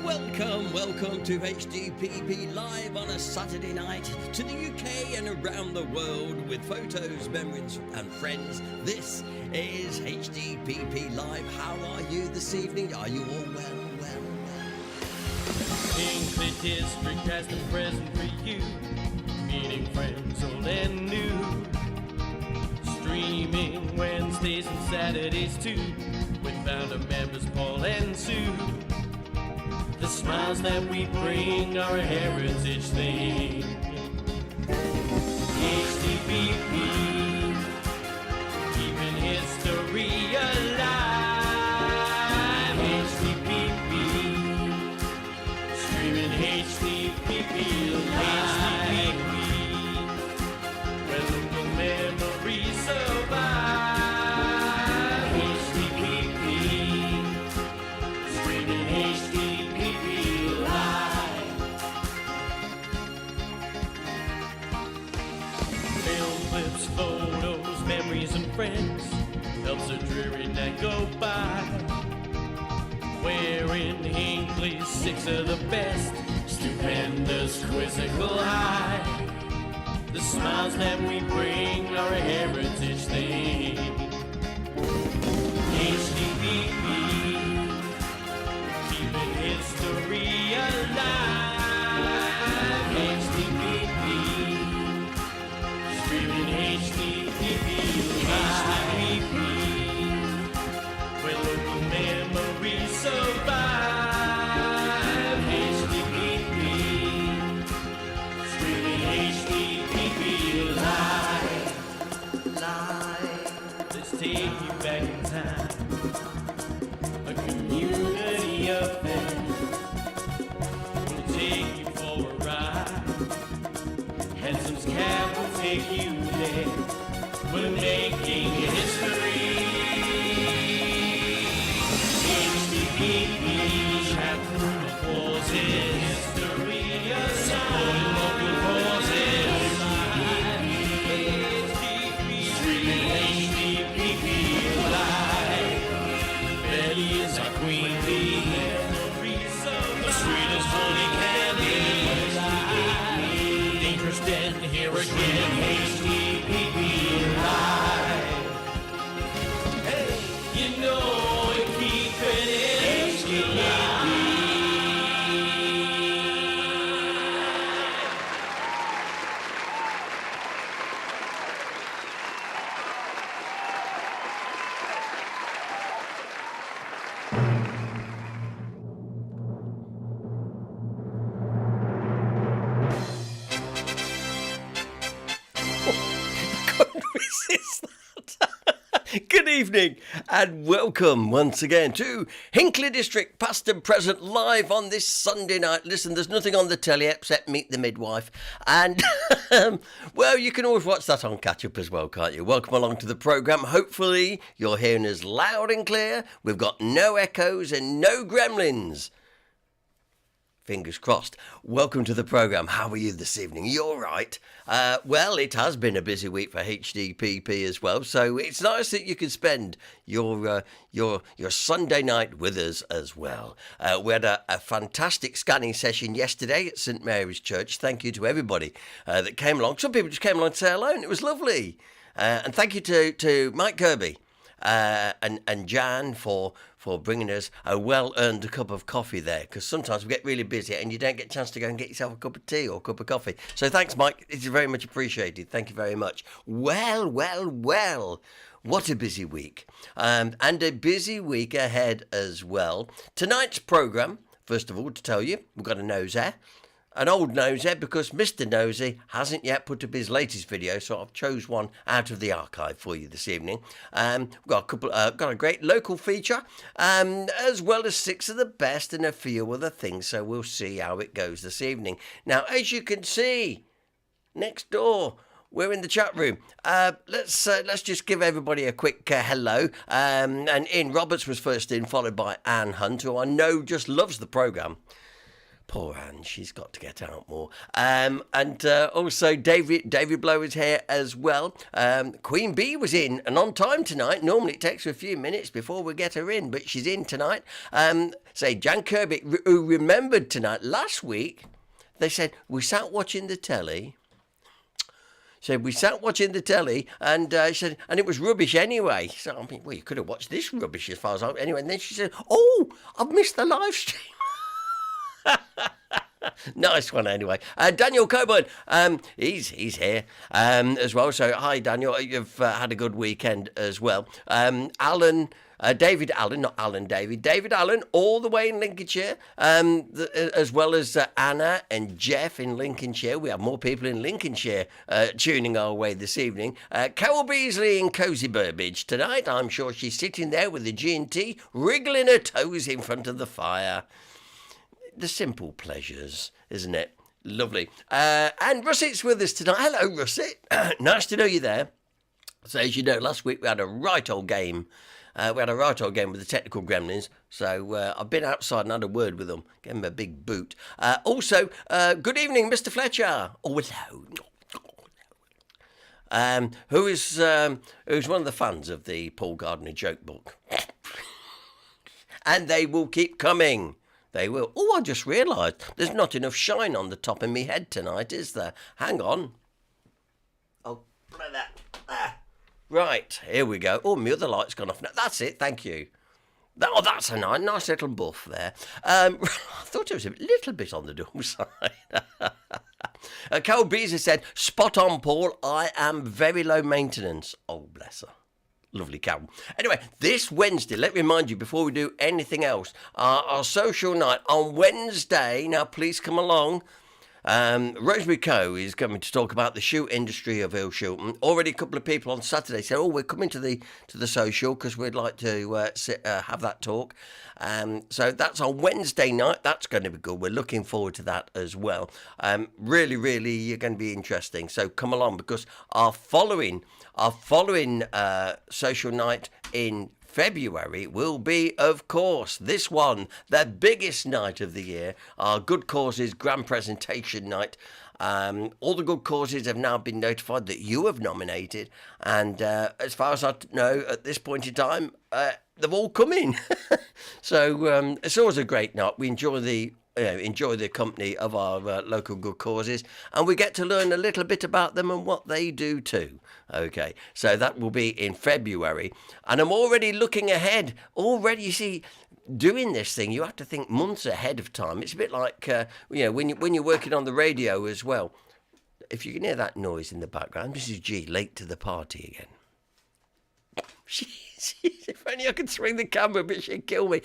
Welcome to HDPP Live on a Saturday night to the UK and around the world with photos, memories and friends. This is HDPP Live. How are you this evening? Are you all well? Hinckley District has the present for you, meeting friends old and new. Streaming Wednesdays and Saturdays too, with founder members Paul and Sue. The smiles that we bring are a heritage thing. HDPP, keeping history alive. HDPP, streaming HDPP live. Where local memories survive. HDPP, streaming HDPP live. Film clips, photos, memories and friends helps a dreary night go by. We're in Hinckley, six of the best, stupendous, quizzical high. The smiles that we bring are a heritage thing. HDPP, keeping history alive. HDPP, streaming HDPP live. Where local memories survive. HDPP, streaming HDPP live. Let's take you back in time. A community affair. We'll take you for a ride. Henson's Cab will take you there. We're making history. HDPP, chat room applauses. History aside. Local causes. Streaming HDPP live. Betty is our queen bee. The sweetest honey candy. Dangerous Den here again. HDPP live. Hey, you know we keep it in HDPP. Couldn't resist that. Good evening and welcome once again to Hinckley District Past and Present live on this Sunday night. Listen, there's nothing on the telly except Meet the Midwife, and well, you can always watch that on catch up as well, can't you? Welcome along to the programme. Hopefully you're hearing us loud and clear. We've got no echoes and no gremlins. Fingers crossed. Welcome to the programme. How are you this evening? You all right? Well, it has been a busy week for HDPP as well, so it's nice that you can spend your Sunday night with us as well. We had a fantastic scanning session yesterday at St Mary's Church. Thank you to everybody that came along. Some people just came along to say hello, and it was lovely. And thank you to Mike Kirby and Jan for bringing us a well-earned cup of coffee there, because sometimes we get really busy and you don't get a chance to go and get yourself a cup of tea or a cup of coffee. So thanks, Mike. It's very much appreciated. Thank you very much. Well, what a busy week. And a busy week ahead as well. Tonight's programme, first of all, to tell you, we've got a nosy. An old nosy, because Mr. Nosy hasn't yet put up his latest video, so I've chose one out of the archive for you this evening. We've got a great local feature, as well as six of the best and a few other things, so we'll see how it goes this evening. Now, as you can see, next door, we're in the chat room. Let's just give everybody a quick hello. And Ian Roberts was first in, followed by Anne Hunt, who I know just loves the programme. Poor Anne, she's got to get out more. And also David Blow is here as well. Queen Bee was in and on time tonight. Normally it takes her a few minutes before we get her in, but she's in tonight. Jan Kirby, who remembered tonight, last week, they said, we sat watching the telly. And she said, and it was rubbish anyway. So, I mean, well, you could have watched this rubbish as far as anyway. And then she said, oh, I've missed the live stream. Nice one anyway. Daniel Coburn, he's here as well. So hi Daniel, you've had a good weekend as well. David Allen, not Alan David, David Allen, all the way in Lincolnshire, as well as Anna and Jeff in Lincolnshire. We have more people in Lincolnshire tuning our way this evening. Carol Beasley in Cozy Burbage tonight. I'm sure she's sitting there with the G&T, wriggling her toes in front of the fire. The simple pleasures, isn't it? Lovely. And Russet's with us tonight. Hello, Russet. Nice to know you there. So, as you know, last week we had a right old game. With the technical gremlins. So, I've been outside and had a word with them. Gave them a big boot. Also, good evening, Mr. Fletcher. Oh, hello. Who's one of the fans of the Paul Gardner joke book. And they will keep coming. They will. Oh, I just realised there's not enough shine on the top of me head tonight, is there? Hang on. Oh, like that. Right, here we go. Oh, my other light's gone off now. That's it, thank you. That's a nice little buff there. I thought it was a little bit on the dull side. Carol Beezer said, spot on, Paul. I am very low maintenance. Oh, bless her. Lovely Carol. Anyway, this Wednesday, let me remind you before we do anything else, our social night on Wednesday. Now, please come along. Rosemary Coe is coming to talk about the shoe industry of Ilshilton. Already a couple of people on Saturday said, we're coming to the social because we'd like to have that talk. So that's on Wednesday night. That's going to be good. We're looking forward to that as well. Really, really going to be interesting. So come along because our following social night in February will be, of course, this one, the biggest night of the year, our Good Causes Grand Presentation Night. All the good causes have now been notified that you have nominated, and as far as I know at this point in time, they've all come in. So it's always a great night. We enjoy the company of our local good causes, and we get to learn a little bit about them and what they do too. Okay, so that will be in February, and I'm already looking ahead. Already, you see, doing this thing, you have to think months ahead of time. It's a bit like when you're working on the radio as well. If you can hear that noise in the background, Mrs. G late to the party again. If only I could swing the camera, but she'd kill me.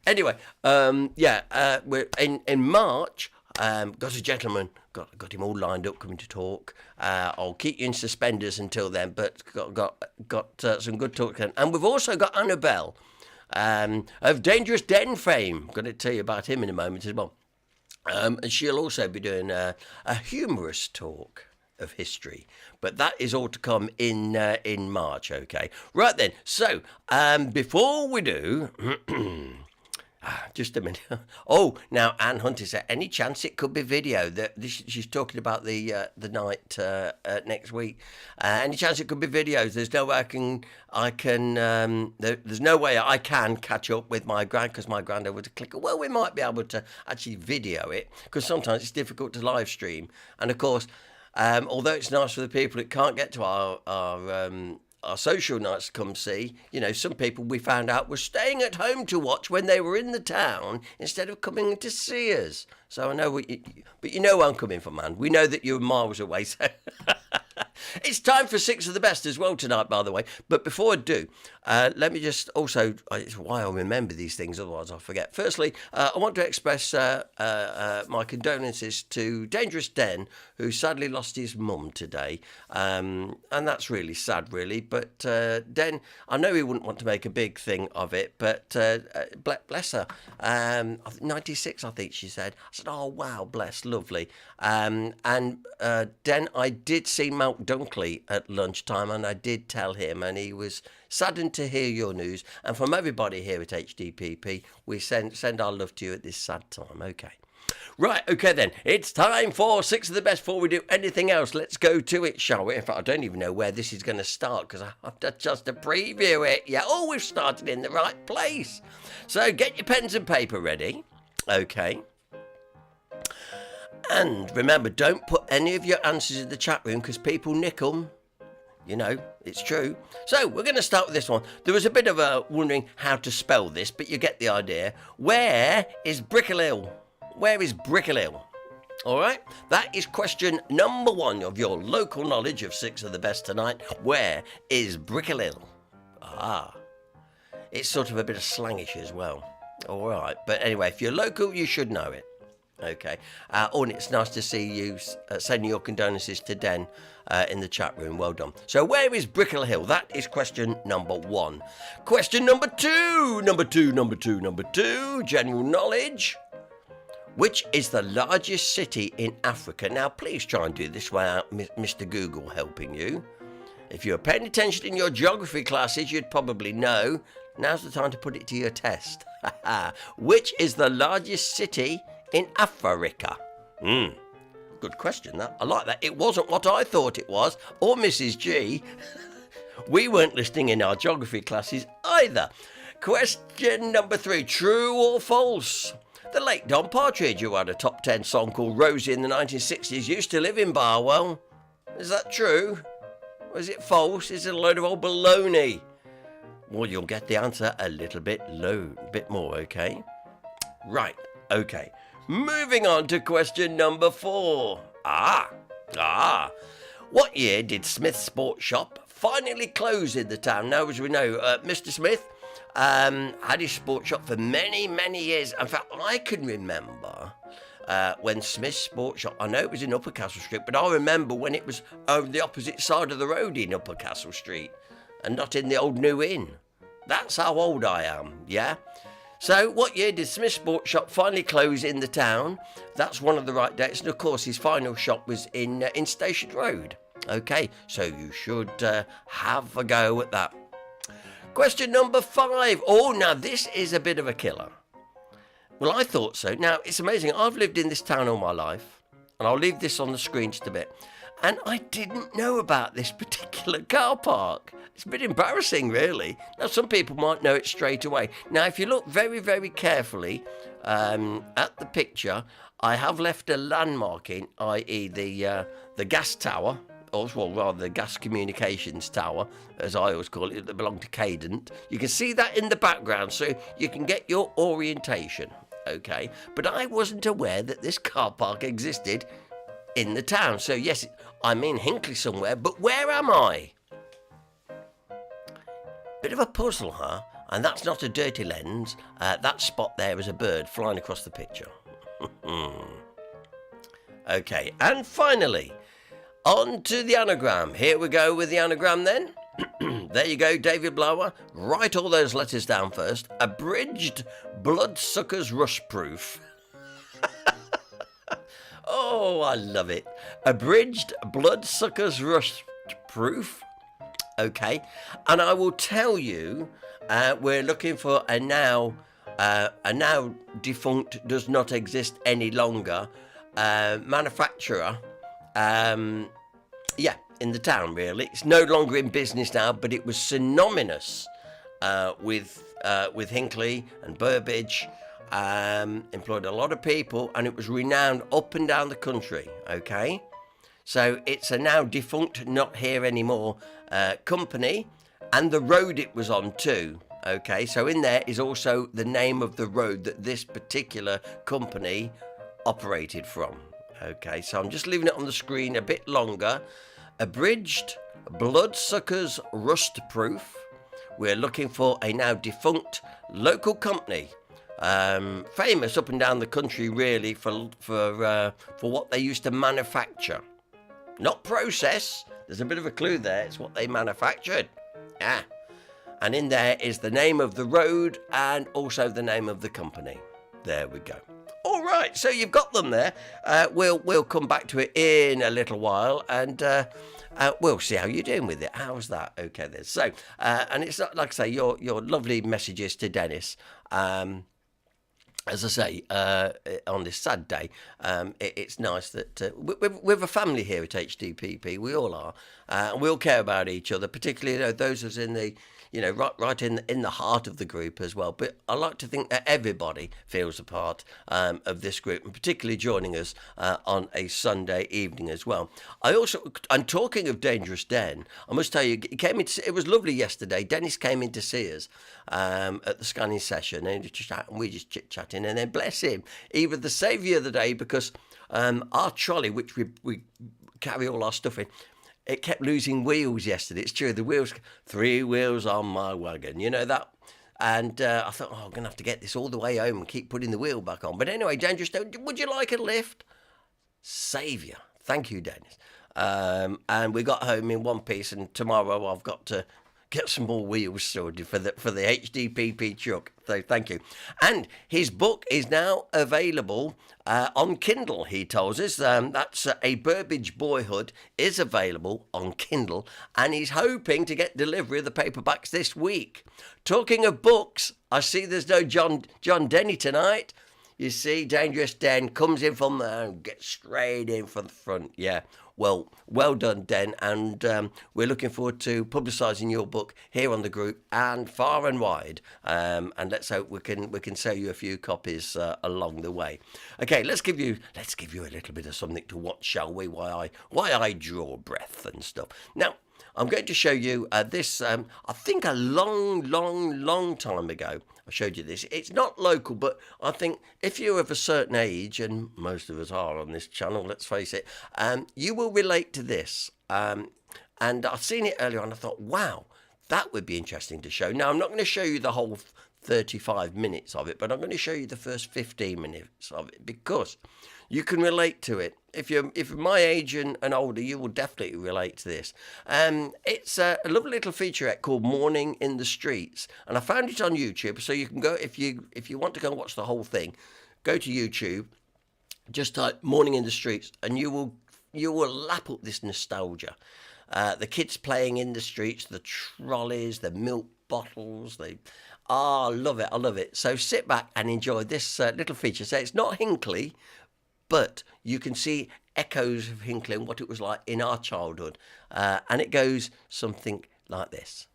Anyway, we're in March. Got a gentleman, got him all lined up coming to talk. I'll keep you in suspenders until then, but got some good talk. And we've also got Annabelle of Dangerous Den fame. I'm going to tell you about him in a moment as well. And she'll also be doing a humorous talk of history, but that is all to come in March. Okay, right then. So before we do, just a minute. Oh, now Anne Hunter said, any chance it could be video? She's talking about the night next week. Any chance it could be videos? There's no way there's no way I can catch up with my because my granddad would click. Well, we might be able to actually video it because sometimes it's difficult to live stream, and of course. Although it's nice for the people that can't get to our social nights to come see, some people we found out were staying at home to watch when they were in the town instead of coming to see us. So I know, but you know where I'm coming from, man. We know that you're miles away, so... It's time for Six of the Best as well tonight, by the way. But before I do, let me just also, it's why I remember these things, otherwise I'll forget. Firstly, I want to express my condolences to Dangerous Den, who sadly lost his mum today. And that's really sad, really. But Den, I know he wouldn't want to make a big thing of it, but bless her. 96, I think she said. I said, oh, wow, bless, lovely. And Den, I did see Malk Dunkley at lunchtime, and I did tell him, and he was saddened to hear your news. And from everybody here at HDPP, we send our love to you at this sad time. Okay. Right, okay then. It's time for 6 of the best. Before we do anything else, let's go to it, shall we? In fact, I don't even know where this is going to start because I have to just to preview it. Yeah, oh, we've started in the right place. So get your pens and paper ready. Okay. And remember, don't put any of your answers in the chat room because people nick them. You know, it's true. So we're going to start with this one. There was a bit of a wondering how to spell this, but you get the idea. Where is Brickell Hill? Where is Brickell Hill? All right, that is question number 1 of your local knowledge of 6 of the best tonight. Where is Brickell Hill? Ah, it's sort of a bit of slangish as well. All right, but anyway, if you're local, you should know it. Okay, and it's nice to see you sending your condolences to Den in the chat room. Well done. So where is Brickell Hill? That is question number 1. Question number 2. Number two, general knowledge. Which is the largest city in Africa? Now, please try and do this without Mr. Google helping you. If you're paying attention in your geography classes, you'd probably know. Now's the time to put it to your test. Which is the largest city in Africa? Good question, that. I like that. It wasn't what I thought it was, or Mrs. G. We weren't listening in our geography classes either. Question number 3. True or false? The late Don Partridge, who had a top 10 song called Rosie in the 1960s, used to live in Barwell. Is that true? Or is it false? Is it a load of old baloney? Well, you'll get the answer a little bit more, okay? Right, okay. Moving on to question number 4. What year did Smith's Sports Shop finally close in the town? Now, as we know, Mr. Smith had his sports shop for many, many years. In fact, I can remember when Smith's Sports Shop, I know it was in Upper Castle Street, but I remember when it was over the opposite side of the road in Upper Castle Street and not in the old New Inn. That's how old I am, yeah? So, what year did Smith's Sports Shop finally close in the town? That's one of the right dates, and of course his final shop was in Station Road. Okay, so you should have a go at that. Question number 5. Oh, now this is a bit of a killer. Well, I thought so. Now, it's amazing. I've lived in this town all my life, and I'll leave this on the screen just a bit. And I didn't know about this particular car park. It's a bit embarrassing, really. Now, some people might know it straight away. Now, if you look very, very carefully at the picture, I have left a landmark in, i.e. the gas tower, or well, rather the gas communications tower, as I always call it, that belonged to Cadent. You can see that in the background, so you can get your orientation, okay? But I wasn't aware that this car park existed in the town. So yes, I'm in Hinckley somewhere, but where am I? Bit of a puzzle, huh? And that's not a dirty lens. That spot there is a bird flying across the picture. Okay, and finally, on to the anagram. Here we go with the anagram then. There you go, David Blower. Write all those letters down first. Abridged bloodsuckers rush proof. Oh, I love it. Abridged bloodsuckers rush proof. Okay, and I will tell you, we're looking for a now defunct, does not exist any longer manufacturer. In the town, really. It's no longer in business now, but it was synonymous with Hinckley and Burbage. Employed a lot of people, and it was renowned up and down the country. Okay, so it's a now defunct, not here anymore company, and the road it was on too. Okay, so in there is also the name of the road that this particular company operated from. Okay, so I'm just leaving it on the screen a bit longer. Abridged bloodsuckers rust proof. We're looking for a now defunct local company, famous up and down the country really for what they used to manufacture, not process. There's a bit of a clue there. It's what they manufactured. And in there is the name of the road and also the name of the company. There we go. All right, so you've got them there. We'll come back to it in a little while, and we'll see how you're doing with it. How's that? Okay, then. So, and it's not like I say, your lovely messages to Dennis. as I say, on this sad day, it's nice that we're a family here at HDPP. We all are, and we all care about each other, particularly those of us in the, right in the heart of the group as well. But I like to think that everybody feels a part of this group, and particularly joining us on a Sunday evening as well. And talking of Dangerous Den, I must tell you, it was lovely yesterday. Dennis came in to see us at the scanning session, and we just chit chatting, and then bless him, he was the saviour of the day because our trolley, which we carry all our stuff in, it kept losing wheels yesterday. It's true, the wheels, 3 wheels on my wagon, that. And I thought, I'm going to have to get this all the way home and keep putting the wheel back on. But anyway, Dangerous, would you like a lift? Saviour. Thank you, Dennis. And we got home in one piece, and tomorrow I've got to get some more wheels sorted for the HDPP truck. So thank you. And his book is now available on Kindle, he tells us. That's A Burbage Boyhood is available on Kindle, and he's hoping to get delivery of the paperbacks this week. Talking of books, I see there's no John Denny tonight. You see, Dangerous Den comes in from there and gets straight in from the front. Yeah, well done, Den. And we're looking forward to publicising your book here on the group and far and wide. And let's hope we can sell you a few copies along the way. Okay, let's give you a little bit of something to watch, shall we? Why I draw breath and stuff. Now, I'm going to show you this. I think a long time ago, I showed you this. It's not local, but I think if you're of a certain age, and most of us are on this channel, let's face it, you will relate to this. And I've seen it earlier, and I thought, wow, that would be interesting to show. Now, I'm not going to show you the whole 35 minutes of it, but I'm going to show you the first 15 minutes of it because you can relate to it. If you're my age and older, you will definitely relate to this. It's a lovely little featurette called Morning in the Streets, and I found it on YouTube. So you can go if you want to go and watch the whole thing, go to YouTube, just type Morning in the Streets, and you will lap up this nostalgia. The kids playing in the streets, the trolleys, the milk bottles, I love it. So sit back and enjoy this little feature. So it's not Hinckley, but you can see echoes of Hinckley and what it was like in our childhood. And it goes something like this.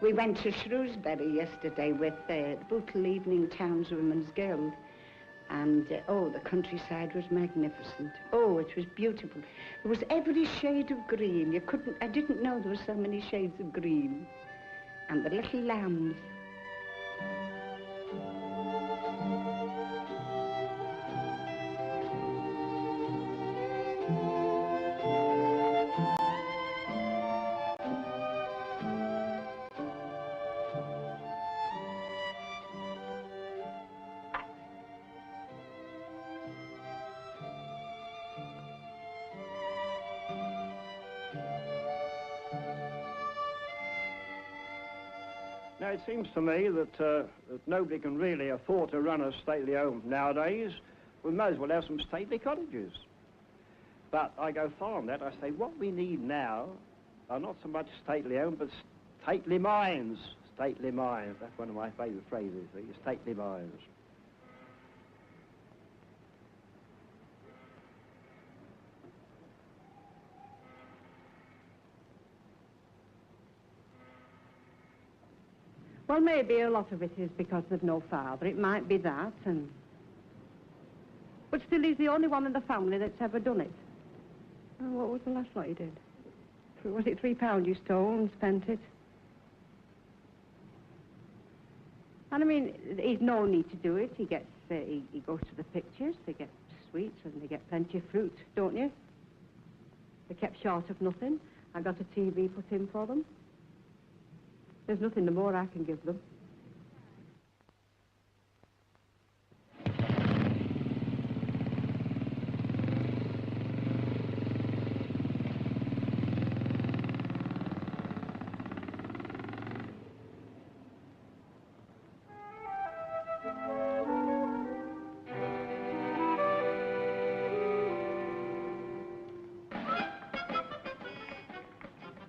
We went to Shrewsbury yesterday with the Bootle Evening Townswomen's Guild, And, oh, the countryside was magnificent. Oh, it was beautiful. There was every shade of green. I didn't know there were so many shades of green. And the little lambs. Now, it seems to me that nobody can really afford to run a stately home nowadays. We may as well have some stately cottages. But I go far on that. I say what we need now are not so much stately homes, but stately minds. Stately minds. That's one of my favourite phrases, stately minds. Well, maybe a lot of it is because there's no father. It might be that, but still he's the only one in the family that's ever done it. Oh, what was the last lot he did? Was it £3 you stole and spent it? And I mean, he's no need to do it. He gets, he goes to the pictures, they get sweets and they get plenty of fruit, don't you? They kept short of nothing. I got a TV put in for them. There's nothing more I can give them.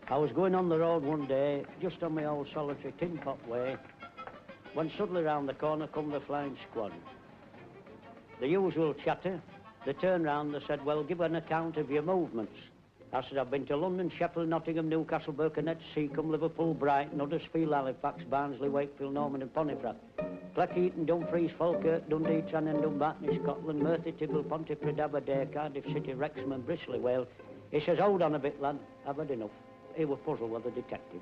I was going on the road one day, just on my old solitary tin pot way, when suddenly round the corner come the flying squad. The usual chatter. They turned round, they said, well, give an account of your movements. I said, I've been to London, Sheffield, Nottingham, Newcastle, Birkenhead, Seacombe, Liverpool, Brighton, Huddersfield, Halifax, Barnsley, Wakefield, Norman and Pontefract. Cleckheaton, Dumfries, Falkirk, Dundee, Tranmere, Dumbarton, Scotland, Merthyr, Tibble, Pontypridd, Aberdare, Cardiff City, Wrexham and Bristol, Wales. He says, hold on a bit, lad, I've had enough. He was puzzled with the detective.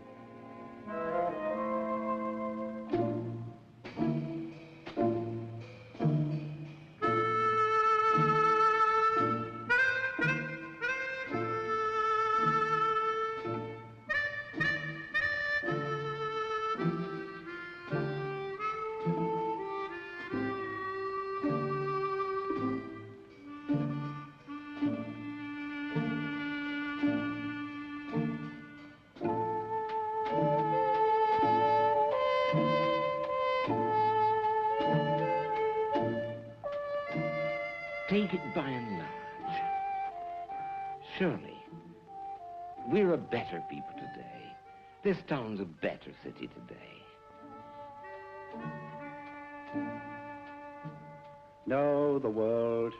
Take it by and large. Surely, we're a better people today. This town's a better city today. No, the world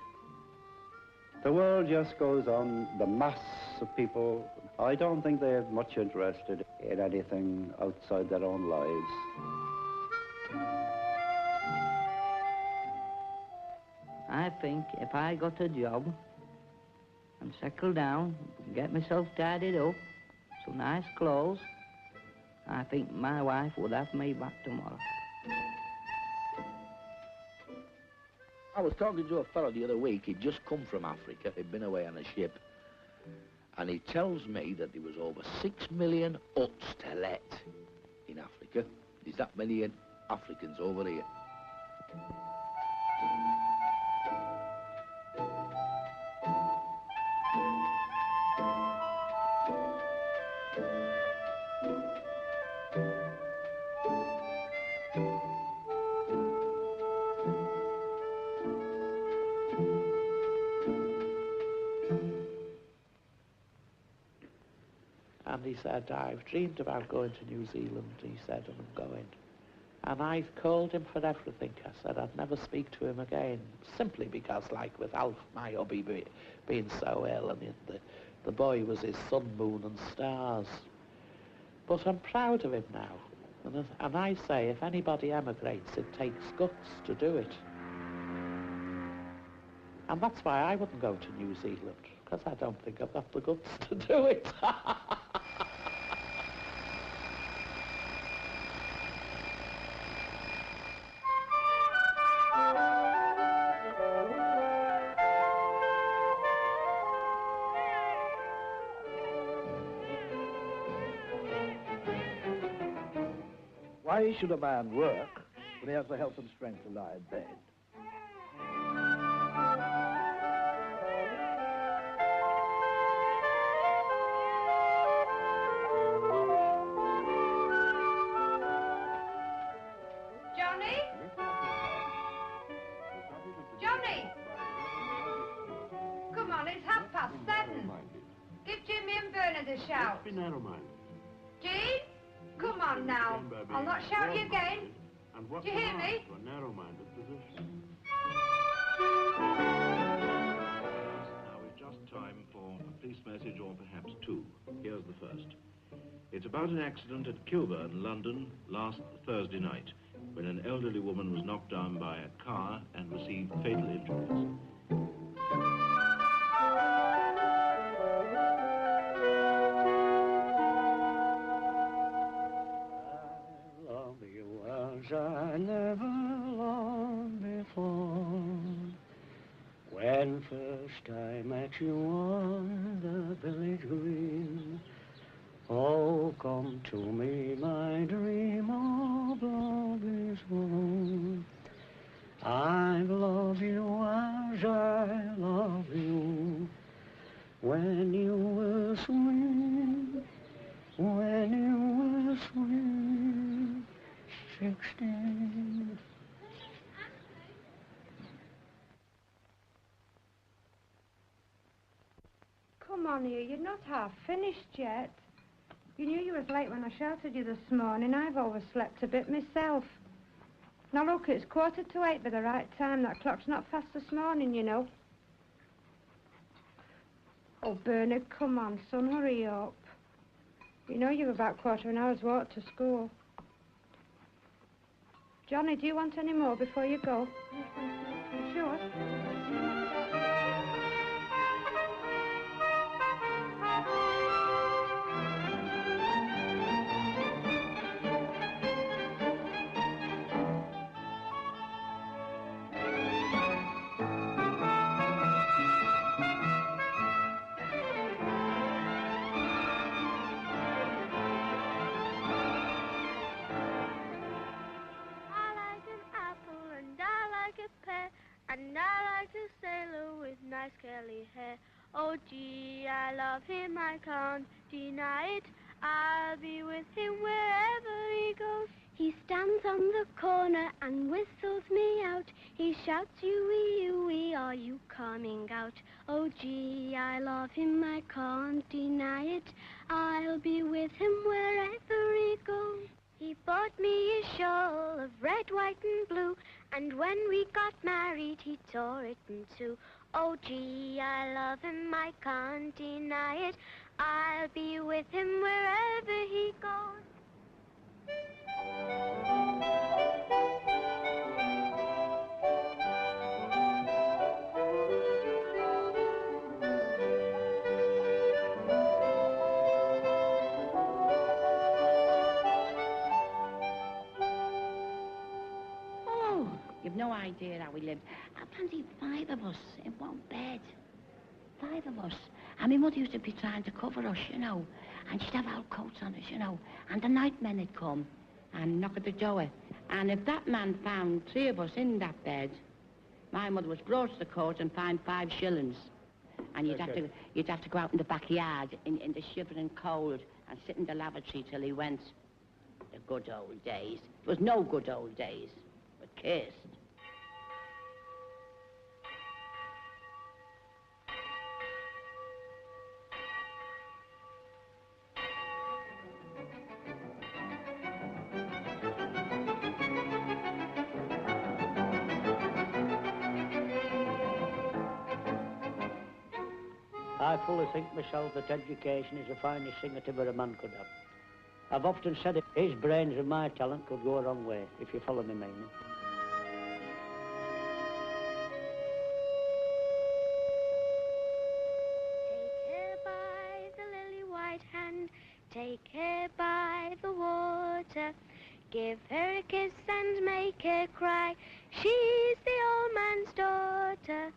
just goes on. The mass of people, I don't think they're much interested in anything outside their own lives. I think if I got a job and settled down, get myself tidied up, some nice clothes, I think my wife would have me back tomorrow. I was talking to a fellow the other week. He'd just come from Africa. He'd been away on a ship. And he tells me that there was over 6 million huts to let in Africa. There's that many Africans over here. And he said, I've dreamed about going to New Zealand, he said, and I'm going. And I've called him for everything. I said I'd never speak to him again, simply because, like with Alf, my hubby being so ill, and the boy was his sun, moon and stars. But I'm proud of him now. And I say, if anybody emigrates, it takes guts to do it. And that's why I wouldn't go to New Zealand, because I don't think I've got the guts to do it. Why should a man work when he has the health and strength to lie in bed? Johnny? Johnny! Come on, it's 7:30. Give Jimmy and Bernard a shout. Be narrow-minded. Jean? Come on now. I'll not shout you again. And what Do you hear me? for a narrow-minded position? Now we've just time for a police message, or perhaps two. Here's the first. It's about an accident at Kilburn, London, last Thursday night, when an elderly woman was knocked down by a car and received fatal injuries. I never loved before. When first I met you on the village green, oh, come to me, my dream of love is born. I love you as I love you when you were sweet, when you were sweet. 16. Come on here, you're not half finished yet. You knew you was late when I shouted you this morning. I've overslept a bit myself. Now look, it's 7:45 by the right time. That clock's not fast this morning, you know. Oh, Bernard, come on, son, hurry up. You know you've about quarter of an hour's walk to school. Johnny, do you want any more before you go? You sure? And I like a sailor with nice curly hair. Oh gee, I love him, I can't deny it. I'll be with him wherever he goes. He stands on the corner and whistles me out. He shouts, "You wee, are you coming out?" Oh gee, I love him, I can't deny it. I'll be with him wherever he goes. He bought me a shawl of red, white, and blue, and when we got married, he tore it in two. Oh, gee, I love him, I can't deny it. I'll be with him wherever he goes. You've no idea how we lived. I fancied 5 of us in one bed. 5 of us. And my mother used to be trying to cover us, you know. And she'd have our coats on us, you know. And the night men would come and knock at the door. And if that man found 3 of us in that bed, my mother was brought to the court and fined 5 shillings. And you'd have to go out in the backyard in the shivering cold and sit in the lavatory till he went. The good old days. It was no good old days, but kissed. I fully think myself that education is the finest thing that ever a man could have. I've often said it, his brains and my talent could go a long way, if you follow me meaning. here by the water. Give her a kiss and make her cry. She's the old man's daughter.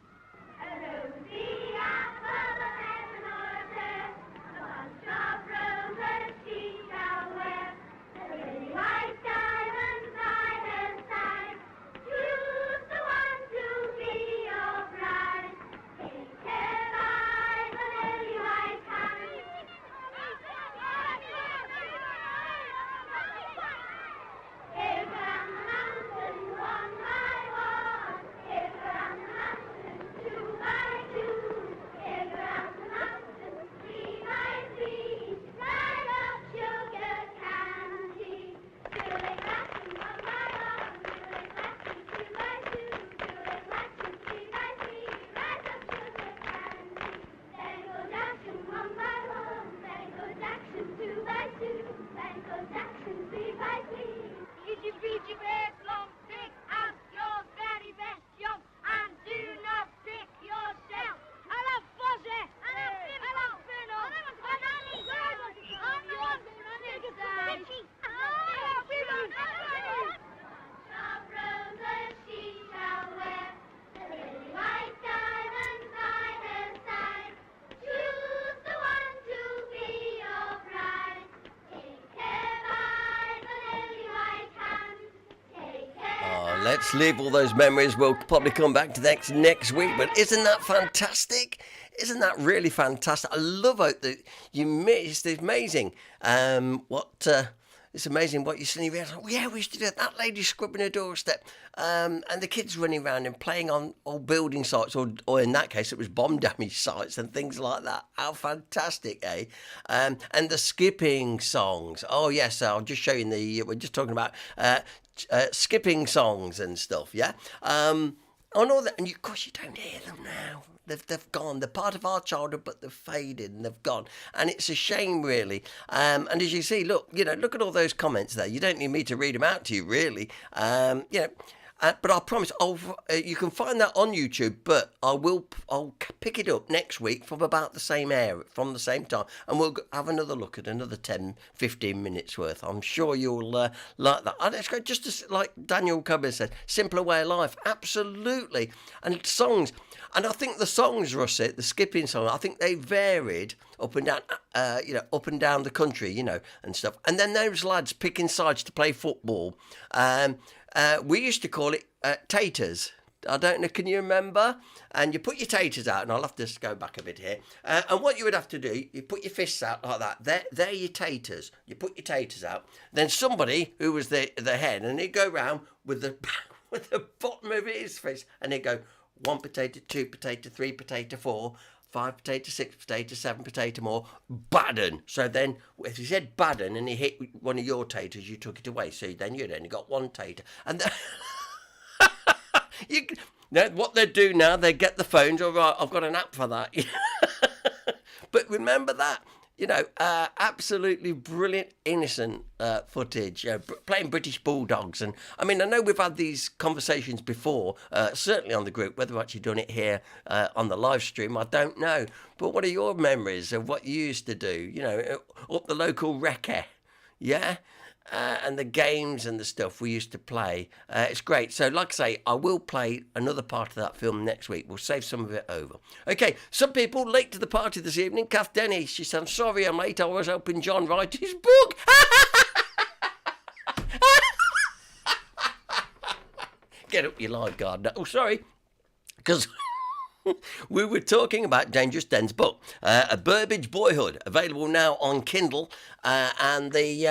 Let's leave all those memories. We'll probably come back to next week. But isn't that fantastic? Isn't that really fantastic? I love it that you missed. It's amazing. It's amazing what you suddenly realise. Oh, yeah, we used to do that. Lady scrubbing her doorstep, and the kids running around and playing on old building sites, or in that case, it was bomb damage sites and things like that. How fantastic, eh? And the skipping songs. Oh yes, I'll just show you we're just talking about skipping songs and stuff. Yeah. And all that, and of course you don't hear them now. They've gone. They're part of our childhood, but they've faded and they've gone. And it's a shame, really. And as you see, look at all those comments there. You don't need me to read them out to you, really. But I promise, you can find that on YouTube. But I'll pick it up next week from about the same from the same time, and we'll have another look at another 10, 15 minutes worth. I'm sure you'll like that. And it's just like Daniel Cubber said, simpler way of life. Absolutely, and songs. And I think the songs, Russet, the skipping songs, I think they varied up and down, up and down the country, and stuff. And then those lads picking sides to play football. We used to call it taters. I don't know, can you remember? And you put your taters out, and I'll have to go back a bit here. And what you would have to do, you put your fists out like that. They're your taters. You put your taters out. Then somebody who was the head, and he'd go round with the with the bottom of his fist, and he'd go 1 potato, 2 potato, 3 potato, 4, 5 potato, 6 potato, 7 potato more, baden. So then, if he said baden and he hit one of your taters, you took it away. So then you'd only got 1 tater. And what they do now, they get the phones. All right, I've got an app for that. But remember that. Absolutely brilliant, innocent footage, playing British Bulldogs. And I mean, I know we've had these conversations before, certainly on the group, whether we've actually done it here on the live stream, I don't know. But what are your memories of what you used to do, up the local recce? Yeah? And the games and the stuff we used to play. It's great. So, like I say, I will play another part of that film next week. We'll save some of it over. Okay, some people late to the party this evening. Kath Denny, she said, I'm sorry I'm late. I was helping John write his book. Get up, you live gardener. Oh, sorry. Because we were talking about Dangerous Den's book, A Burbage Boyhood, available now on Kindle, and the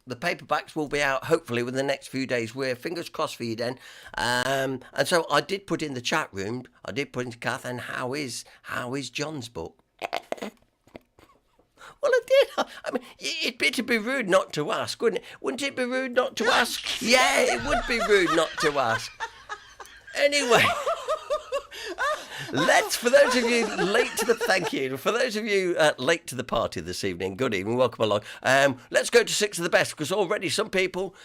paperbacks will be out hopefully within the next few days. We're fingers crossed for you, Den. And so I did put in the chat room, I did put into Kath, and how is John's book? Well, I did. I mean, it'd be rude not to ask, wouldn't it? Wouldn't it be rude not to ask? Yeah, it would be rude not to ask. Anyway. For those of you late to the party this evening, good evening, welcome along. Let's go to 6 of the best, because already some people,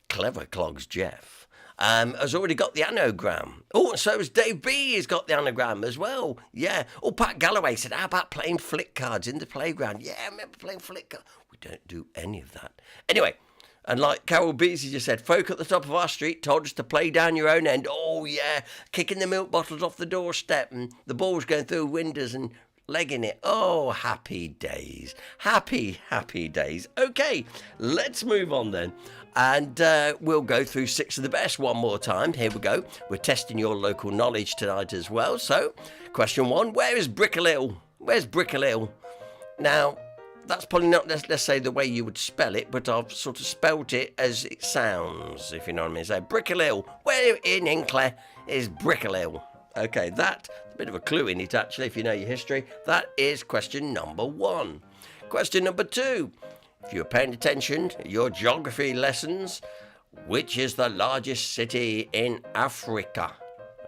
Clever Clogs Jeff, has already got the anagram. Oh, and so has Dave B has got the anagram as well. Yeah. Oh, Pat Galloway said, how about playing flick cards in the playground? Yeah, I remember playing flick cards. We don't do any of that. Anyway, and like Carol Beasley just said, folk at the top of our street told us to play down your own end. Oh, yeah, kicking the milk bottles off the doorstep and the balls going through windows and legging it. Oh, happy days. Happy, happy days. Okay, let's move on then. And we'll go through 6 of the best one more time. Here we go. We're testing your local knowledge tonight as well. So, question 1, where is Brickell Hill? Where's Brickell Hill? Now, that's probably not, let's say, the way you would spell it, but I've sort of spelt it as it sounds, if you know what I mean. So, Brickell Hill. Where in Hinckley is Brickell Hill? Okay, that's a bit of a clue in it, actually, if you know your history. That is question number 1. Question number 2. If you're paying attention, your geography lessons, which is the largest city in Africa?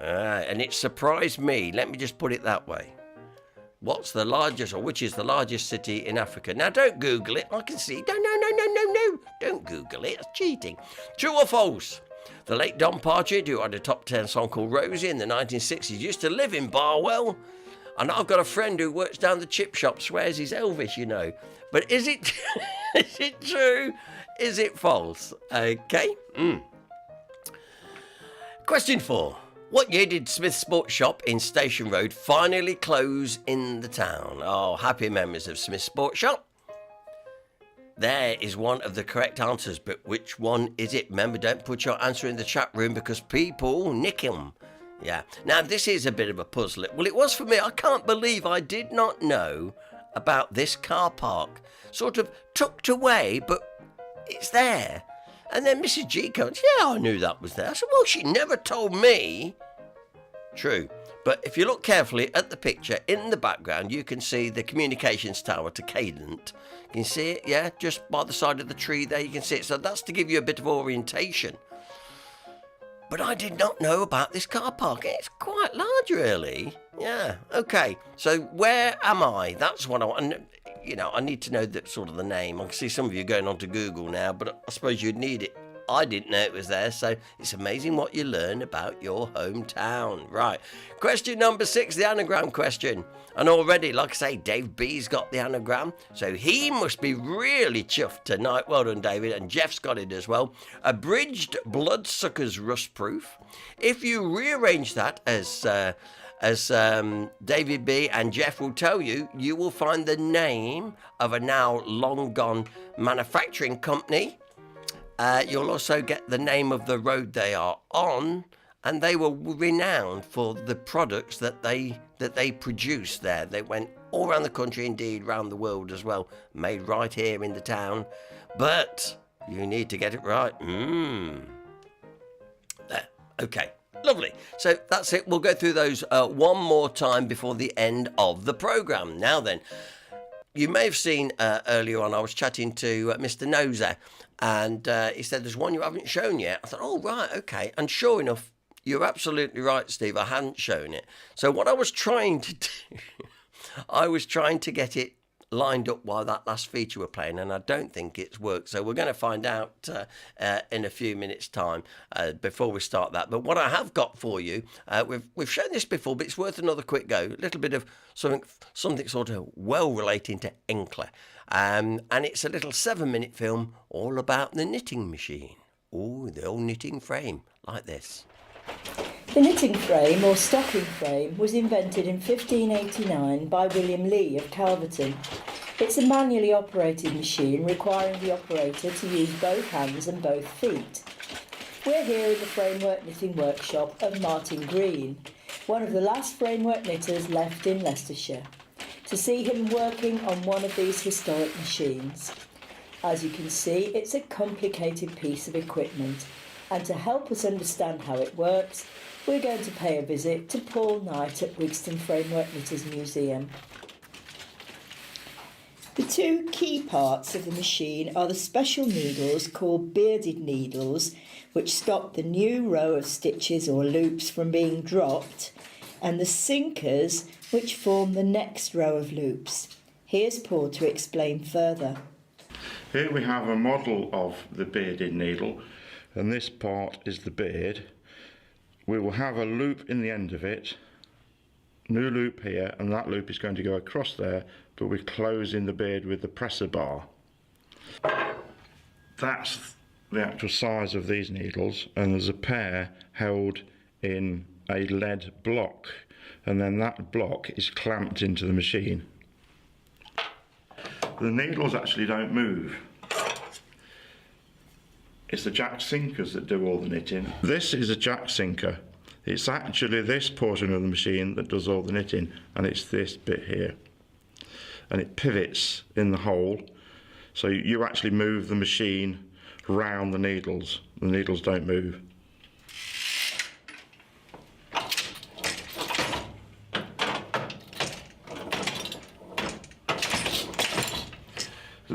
And it surprised me. Let me just put it that way. What's the largest, or which is the largest city in Africa? Now, don't Google it. I can see. No. Don't Google it. It's cheating. True or false? The late Don Partridge, who had a top 10 song called Rosie in the 1960s, used to live in Barwell. And I've got a friend who works down the chip shop, swears he's Elvis, you know. But is it is it true? Is it false? Okay. Question 4. What year did Smith's Sports Shop in Station Road finally close in the town? Oh, happy memories of Smith's Sports Shop. There is one of the correct answers, but which one is it? Remember, don't put your answer in the chat room because people nick them. Yeah. Now, this is a bit of a puzzle. Well, it was for me. I can't believe I did not know about this car park. Sort of tucked away, but it's there. And then Mrs. G goes, yeah, I knew that was there. I said, well, she never told me. True. But if you look carefully at the picture, in the background, you can see the communications tower to Cadent. Can you see it? Yeah, just by the side of the tree there, you can see it. So that's to give you a bit of orientation. But I did not know about this car park. It's quite large, really. Yeah, okay. So where am I? That's what I want. And, you know, I need to know that sort of the name. I can see some of you going on to Google now, but I suppose you'd need it. I didn't know it was there, so it's amazing what you learn about your hometown. Right, question number 6, the anagram question. And already, like I say, Dave B's got the anagram, so he must be really chuffed tonight. Well done, David, and Jeff's got it as well. Abridged bloodsuckers rust proof. If you rearrange that as David B and Jeff will tell you, you will find the name of a now long gone manufacturing company. You'll also get the name of the road they are on, and they were renowned for the products that they produce there. They went all around the country, indeed around the world as well, made right here in the town. But you need to get it right. There. Okay. Lovely. So that's it. We'll go through those one more time before the end of the programme. Now then, you may have seen earlier on, I was chatting to Mr. Noser, and he said, there's one you haven't shown yet. I thought, oh, right, okay. And sure enough, you're absolutely right, Steve. I hadn't shown it. So what I was trying to do, I was trying to get it lined up while that last feature were playing, and I don't think it's worked. So we're going to find out in a few minutes' time before we start that. But what I have got for you, we've shown this before, but it's worth another quick go. A little bit of something sort of well relating to Hinckley. And it's a little 7-minute film all about the knitting machine. Oh, the old knitting frame, like this. The knitting frame, or stocking frame, was invented in 1589 by William Lee of Calverton. It's a manually operated machine requiring the operator to use both hands and both feet. We're here in the framework knitting workshop of Martin Green, one of the last framework knitters left in Leicestershire, to see him working on one of these historic machines. As you can see, it's a complicated piece of equipment, and to help us understand how it works, we're going to pay a visit to Paul Knight at Wigston Framework Knitters Museum. The two key parts of the machine are the special needles called bearded needles, which stop the new row of stitches or loops from being dropped, and the sinkers, which form the next row of loops. Here's Paul to explain further. Here we have a model of the bearded needle, and this part is the beard. We will have a loop in the end of it, new loop here, and that loop is going to go across there, but we're closing the beard with the presser bar. That's the actual size of these needles, and there's a pair held in a lead block, and then that block is clamped into the machine. The needles actually don't move. It's the jack sinkers that do all the knitting. This is a jack sinker. It's actually this portion of the machine that does all the knitting, and it's this bit here. And it pivots in the hole, so you actually move the machine round the needles. The needles don't move.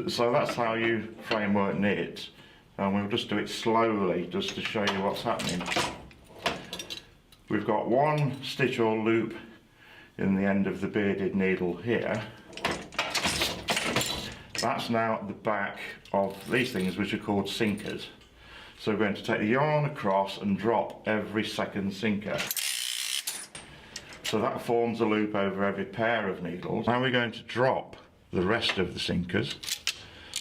So that's how you framework knit, and we'll just do it slowly just to show you what's happening. We've got one stitch or loop in the end of the bearded needle here. That's now at the back of these things, which are called sinkers. So we're going to take the yarn across and drop every second sinker. So that forms a loop over every pair of needles. Now we're going to drop the rest of the sinkers.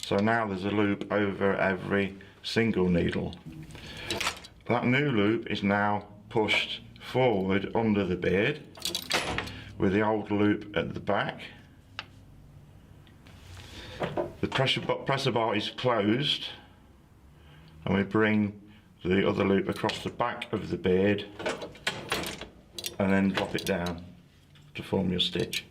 So now there's a loop over every single needle. That new loop is now pushed forward under the beard with the old loop at the back. The presser bar is closed, and we bring the other loop across the back of the beard and then drop it down to form your stitch.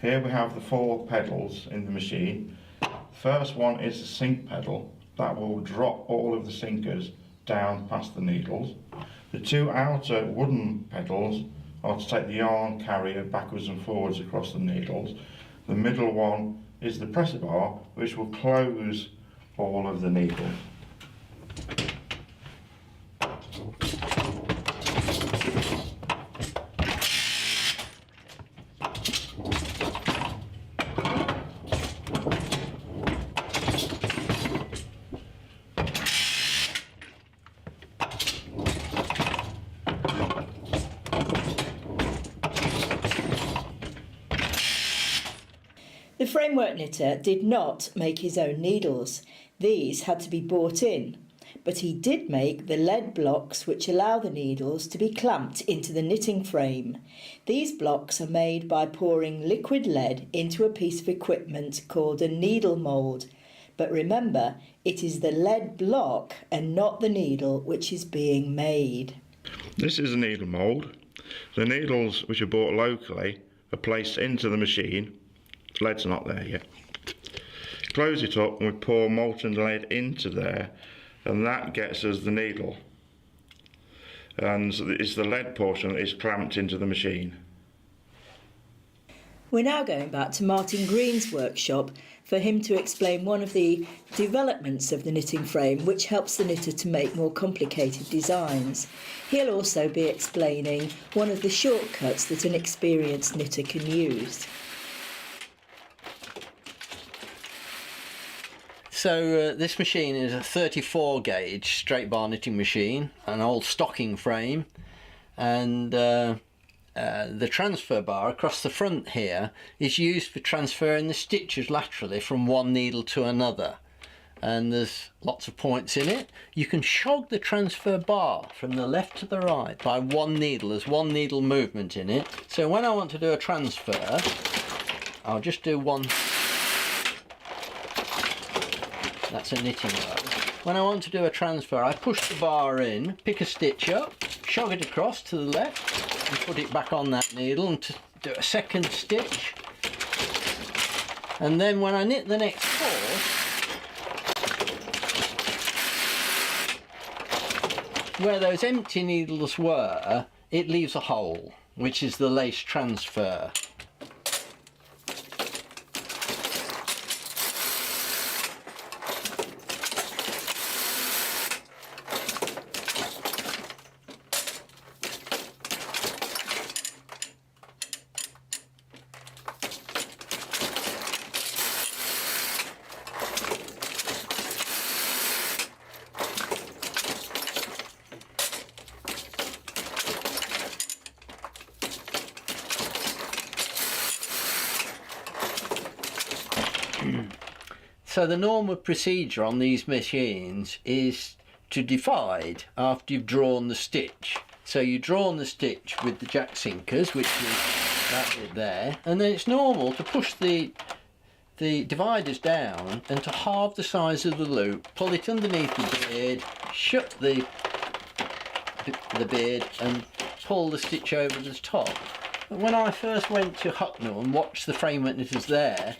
Here we have the 4 pedals in the machine. The first one is the sink pedal. That will drop all of the sinkers down past the needles. The 2 outer wooden pedals are to take the yarn carrier backwards and forwards across the needles. The middle one is the presser bar, which will close all of the needles. The framework knitter did not make his own needles. These had to be bought in, but he did make the lead blocks which allow the needles to be clamped into the knitting frame. These blocks are made by pouring liquid lead into a piece of equipment called a needle mould. But remember, it is the lead block and not the needle which is being made. This is a needle mould. The needles which are bought locally are placed into the machine. The lead's not there yet. Close it up and we pour molten lead into there, and that gets us the needle. And it's the lead portion that is clamped into the machine. We're now going back to Martin Green's workshop for him to explain one of the developments of the knitting frame which helps the knitter to make more complicated designs. He'll also be explaining one of the shortcuts that an experienced knitter can use. So this machine is a 34 gauge straight bar knitting machine, an old stocking frame, and the transfer bar across the front here is used for transferring the stitches laterally from one needle to another, and there's lots of points in it. You can shog the transfer bar from the left to the right by one needle. There's one needle movement in it. So when I want to do a transfer, I'll just do one. That's a knitting row. When I want to do a transfer, I push the bar in, pick a stitch up, shog it across to the left and put it back on that needle and to do a second stitch. And then when I knit the next four, where those empty needles were, it leaves a hole, which is the lace transfer. So the normal procedure on these machines is to divide after you've drawn the stitch. So you've drawn the stitch with the jack sinkers, which is that bit there, and then it's normal to push the dividers down and to halve the size of the loop, pull it underneath the beard, shut the beard and pull the stitch over the top. But when I first went to Hucknall and watched the framework knitters there,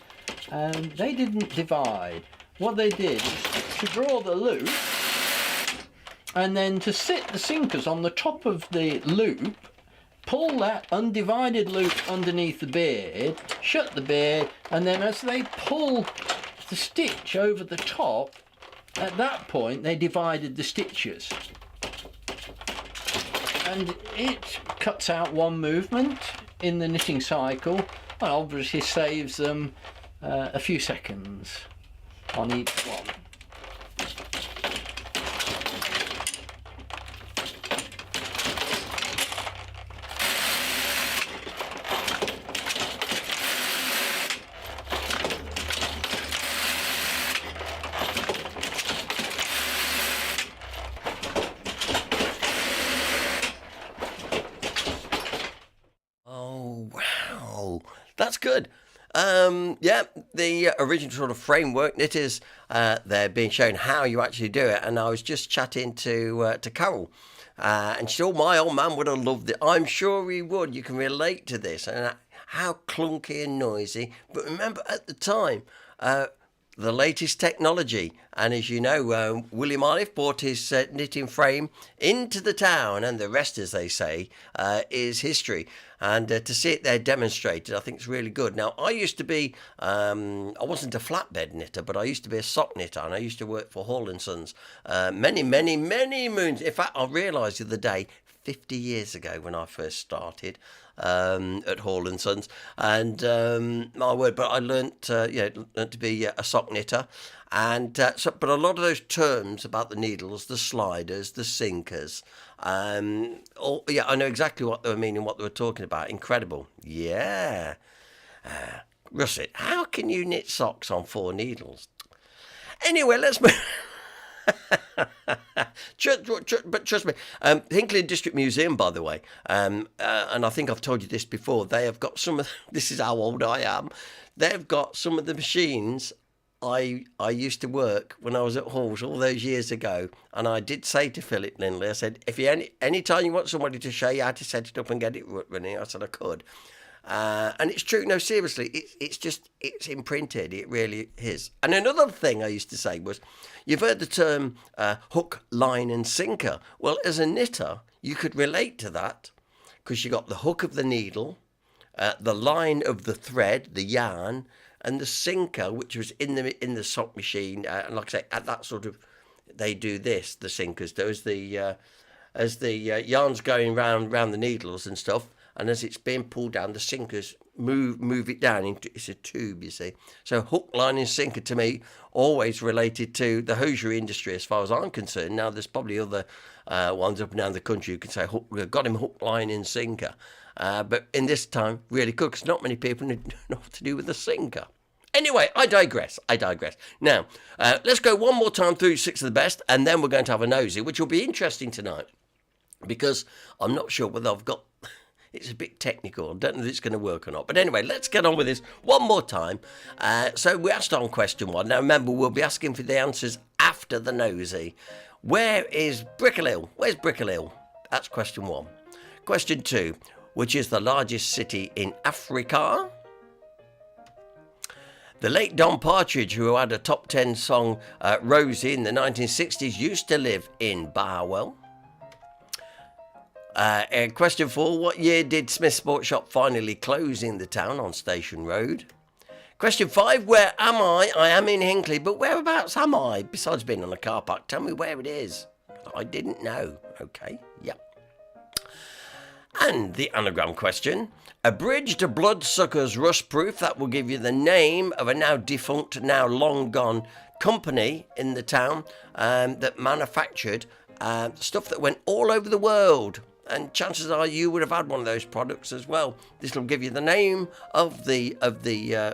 they didn't divide. What they did was to draw the loop and then to sit the sinkers on the top of the loop, pull that undivided loop underneath the beard, shut the beard, and then as they pull the stitch over the top, at that point they divided the stitches. And it cuts out one movement in the knitting cycle and obviously saves them a few seconds on each one. That's good. Yeah, the original sort of framework knitters, they're being shown how you actually do it. And I was just chatting to Carol, and she said, "Oh, my old man would have loved it." I'm sure he would. You can relate to this and how clunky and noisy. But remember, at the time, the latest technology. And as you know, William Arliff brought his knitting frame into the town, and the rest, as they say, is history. And to see it there demonstrated, I think it's really good. Now, I used to be, I wasn't a flatbed knitter, but I used to be a sock knitter, and I used to work for Hall & Sons many moons. In fact, I realised the other day, 50 years ago when I first started at Hall & Sons, and my word, but I learnt to be a sock knitter. And but a lot of those terms about the needles, the sliders, the sinkers, I know exactly what they were meaning, what they were talking about. Incredible. Yeah. Russet, how can you knit socks on 4 needles? Anyway, let's move. But trust me, Hinckley District Museum, by the way, and I think I've told you this before, they have got some of, this is how old I am, they've got some of the machines I used to work when I was at Halls all those years ago, and I did say to Philip Lindley, I said, if you any time you want somebody to show you how to set it up and get it running, I said I could. And it's true, no, seriously, it's imprinted, it really is. And another thing I used to say was, you've heard the term hook, line and sinker. Well, as a knitter, you could relate to that, because you got the hook of the needle, the line of the thread, the yarn, and the sinker, which was in the sock machine. And like I say, at that sort of, they do this, the sinkers do, as the yarn's going round the needles and stuff, and as it's being pulled down, the sinkers move it down into, it's a tube, you see. So hook, line and sinker, to me, always related to the hosiery industry as far as I'm concerned. Now, there's probably other ones up and down the country who can say, got him hook, line and sinker. But in this time, really good, because not many people know what to do with a sinker. Anyway, I digress. Now, let's go one more time through 6 of the best, and then we're going to have a nosy, which will be interesting tonight, because I'm not sure whether I've got... It's a bit technical. I don't know if it's going to work or not. But anyway, let's get on with this one more time. So we asked on question 1. Now, remember, we'll be asking for the answers after the nosy. Where is Brickell? Where's Brickell? That's question 1. Question 2. Which is the largest city in Africa? The late Don Partridge, who had a top 10 song, Rosie, in the 1960s, used to live in Barwell. Question 4. What year did Smith's Sports Shop finally close in the town on Station Road? Question 5. Where am I? I am in Hinckley, but whereabouts am I? Besides being on a car park, tell me where it is. I didn't know. Okay, yep. And the anagram question. Abridged bloodsuckers rust proof. That will give you the name of a now defunct, now long gone company in the town that manufactured stuff that went all over the world. and chances are you would have had one of those products as well. This will give you the name of the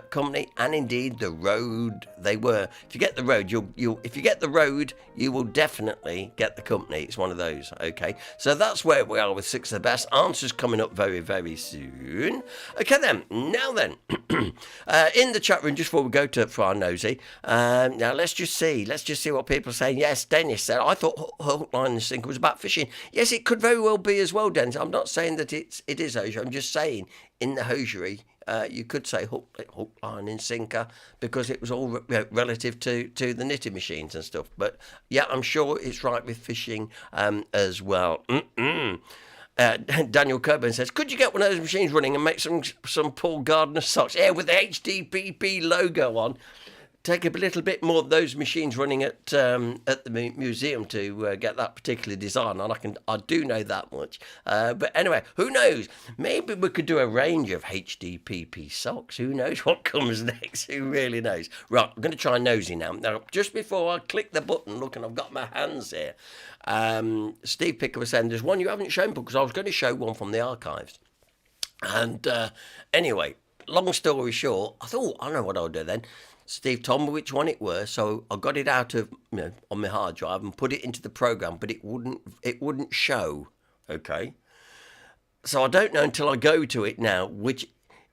company and indeed the road they were. If you get the road, you will definitely get the company. It's one of those. Okay, so that's where we are with 6 of the best. Answers coming up very, very soon. Okay then. Now then, in the chat room, just before we go for our nosy, now let's just see what people are saying. Yes, Dennis said, I thought hook, line and sinker was about fishing. Yes, it could very well be as well, Dennis. I'm not saying that it is hosiery. I'm just saying in the hosiery, you could say hook, line and sinker because it was all relative to the knitting machines and stuff. But yeah, I'm sure it's right with fishing as well. Daniel Coburn says, could you get one of those machines running and make some Paul Gardner socks? Yeah, with the HDPP logo on. Take a little bit more of those machines running at the museum to get that particular design on. I do know that much. But anyway, who knows? Maybe we could do a range of HDPP socks. Who knows what comes next? Who really knows? Right, I'm going to try nosy now. Now, just before I click the button, look, and I've got my hands here. Steve Picker was saying, there's one you haven't shown because I was going to show one from the archives. And anyway, long story short, I thought, I know what I'll do then. Steve told me which one it were, so I got it out of on my hard drive and put it into the program, but it wouldn't show. Okay, so I don't know until I go to it now which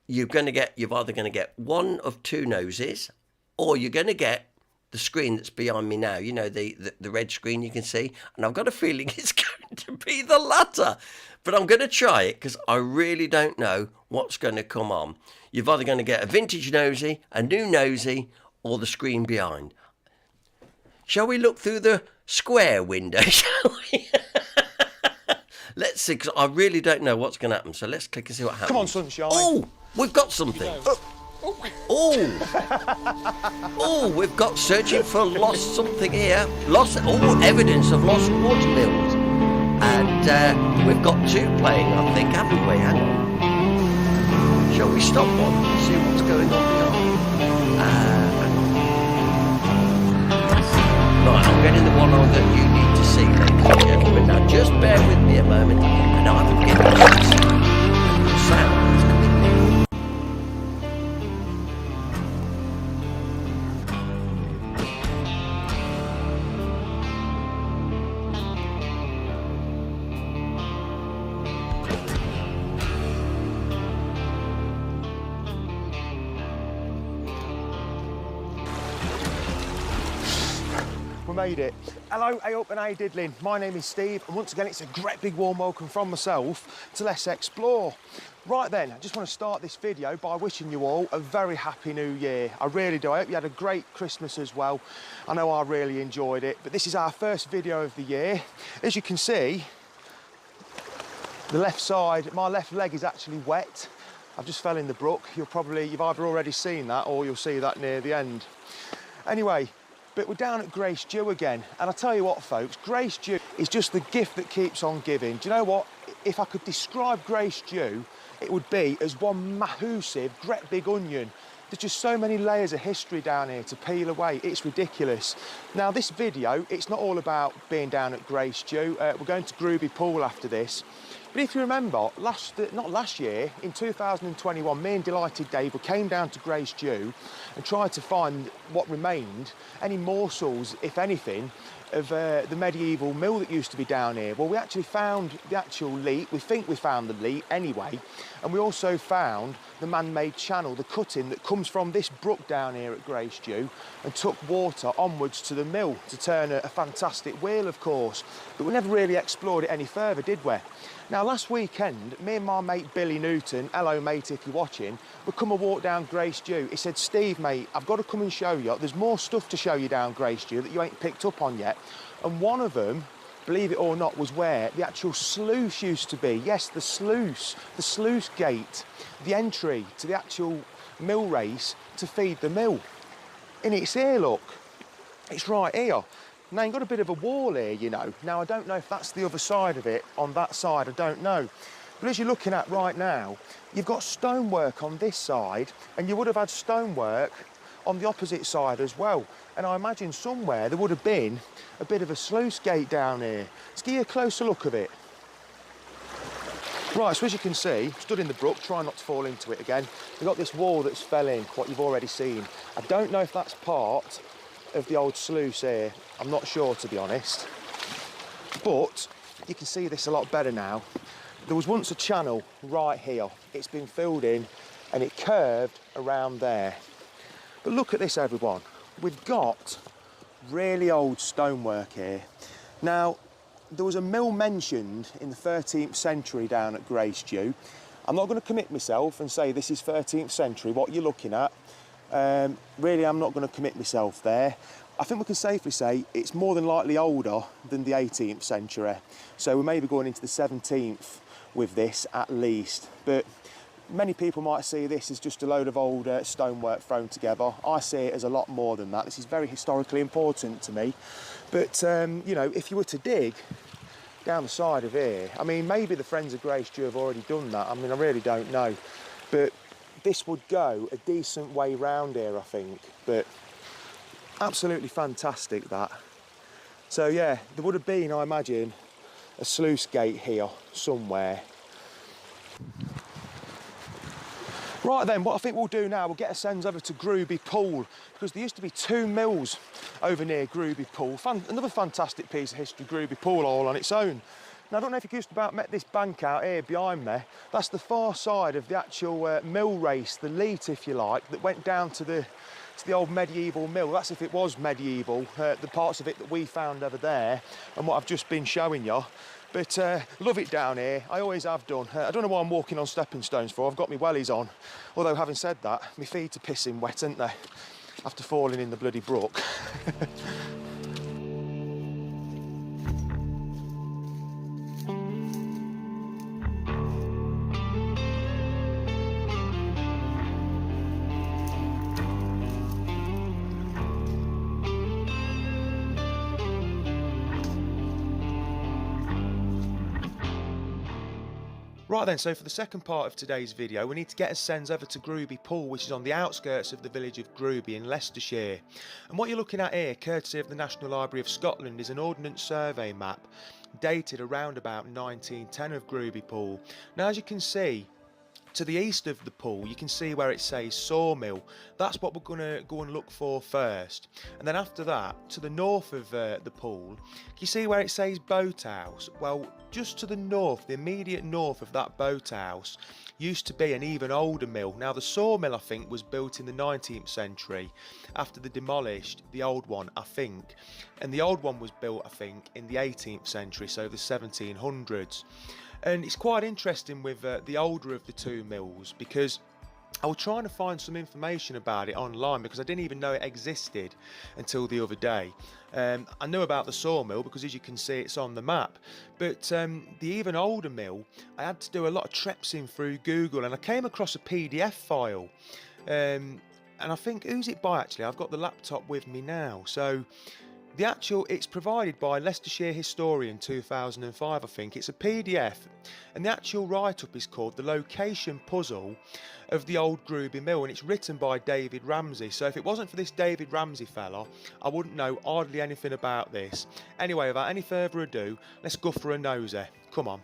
you're going to get. You're either going to get one of 2 noses, or you're going to get the screen that's behind me now. You know, the red screen you can see, and I've got a feeling it's going to be the latter. But I'm going to try it because I really don't know what's going to come on. You're either going to get a vintage nosy, a new nosy, or the screen behind. Shall we look through the square window, shall we? Let's see, because I really don't know what's going to happen. So let's click and see what happens. Come on, sunshine. Oh, we've got something. Oh, we've got searching for lost something here. Evidence of lost water mills. And we've got 2 playing, I think, haven't we? Hang on. Shall we stop one and see what's going on behind? Right, I'm getting the one on that you need to see, ladies and gentlemen. Now, just bear with me a moment, and I will get the sound. Made it. Hello, hey up and hey diddling. My name is Steve, and once again it's a great big warm welcome from myself to Let's Explore. Right then, I just want to start this video by wishing you all a very happy new year. I really do. I hope you had a great Christmas as well. I know I really enjoyed it, but this is our first video of the year. As you can see, the left side, my left leg is actually wet. I've just fell in the brook. You've either already seen that or you'll see that near the end. Anyway, but we're down at Grace Dew again, and I tell you what, folks, Grace Dew is just the gift that keeps on giving. Do you know what? If I could describe Grace Dew, it would be as one massive, great big onion. There's just so many layers of history down here to peel away. It's ridiculous. Now, this video, it's not all about being down at Grace Dew. We're going to Groovy Pool after this. But if you remember, not last year, in 2021, me and Delighted Dave came down to Grace Dew and tried to find what remained, any morsels, if anything, of the medieval mill that used to be down here. Well, we actually found the actual leat. We think we found the leat anyway. And we also found the man-made channel, the cutting that comes from this brook down here at Grace Dew and took water onwards to the mill to turn a fantastic wheel, of course. But we never really explored it any further, did we? Now, last weekend, me and my mate Billy Newton, hello mate if you're watching, we come a walk down Grace Dew. He said, Steve mate, I've got to come and show you. There's more stuff to show you down Grace Dew that you ain't picked up on yet. And one of them, believe it or not, was where the actual sluice used to be. Yes, the sluice gate, the entry to the actual mill race to feed the mill. And it's here, look. It's right here. Now, you've got a bit of a wall here, you know. Now, I don't know if that's the other side of it. On that side, I don't know. But as you're looking at right now, you've got stonework on this side, and you would have had stonework on the opposite side as well. And I imagine somewhere there would have been a bit of a sluice gate down here. Let's give you a closer look of it. Right, so as you can see, stood in the brook, trying not to fall into it again. We've got this wall that's fell in, what you've already seen. I don't know if that's part of the old sluice here. I'm not sure, to be honest. But you can see this a lot better now. There was once a channel right here. It's been filled in and it curved around there. But look at this, everyone. We've got really old stonework here. Now, there was a mill mentioned in the 13th century down at Gracestew. I'm not going to commit myself and say this is 13th century, what you're looking at. Really, I'm not going to commit myself there. I think we can safely say it's more than likely older than the 18th century. So we may be going into the 17th with this at least. But many people might see this as just a load of old stonework thrown together. I see it as a lot more than that. This is very historically important to me. But, you know, if you were to dig down the side of here, I mean, maybe the Friends of Gracestew have already done that. I mean, I really don't know. But this would go a decent way round here, I think. But absolutely fantastic, that. So, yeah, there would have been, I imagine, a sluice gate here somewhere. Right then, what I think we'll do now, we'll get a sends over to Gruby Pool, because there used to be 2 mills over near Gruby Pool. Another fantastic piece of history, Gruby Pool, all on its own. Now, I don't know if you just about met this bank out here behind me. That's the far side of the actual mill race, the leat, if you like, that went down to the old medieval mill. That's if it was medieval, the parts of it that we found over there and what I've just been showing you. But love it down here, I always have done. I don't know why I'm walking on stepping stones for, I've got my wellies on. Although having said that, my feet are pissing wet, aren't they? After falling in the bloody brook. Right then, so for the second part of today's video, we need to get a sends over to Gruby Pool, which is on the outskirts of the village of Gruby in Leicestershire. And what you're looking at here, courtesy of the National Library of Scotland, is an Ordnance Survey map dated around about 1910 of Gruby Pool. Now, as you can see, to the east of the pool, you can see where it says sawmill. That's what we're going to go and look for first. And then after that, to the north of the pool, you see where it says boathouse. Well, just to the north, the immediate north of that boathouse, used to be an even older mill. Now, the sawmill, I think, was built in the 19th century after they demolished the old one, I think. And the old one was built, I think, in the 18th century, so the 1700s. And it's quite interesting with the older of the 2 mills, because I was trying to find some information about it online because I didn't even know it existed until the other day. I knew about the sawmill because, as you can see, it's on the map. But the even older mill, I had to do a lot of trepsing through Google, and I came across a PDF file. And I think, who's it by actually? I've got the laptop with me now. So it's provided by Leicestershire Historian 2005, I think. It's a PDF, and the actual write-up is called The Location Puzzle of the Old Gruby Mill, and it's written by David Ramsey. So if it wasn't for this David Ramsey fella, I wouldn't know hardly anything about this. Anyway, without any further ado, let's go for a nosy. Come on.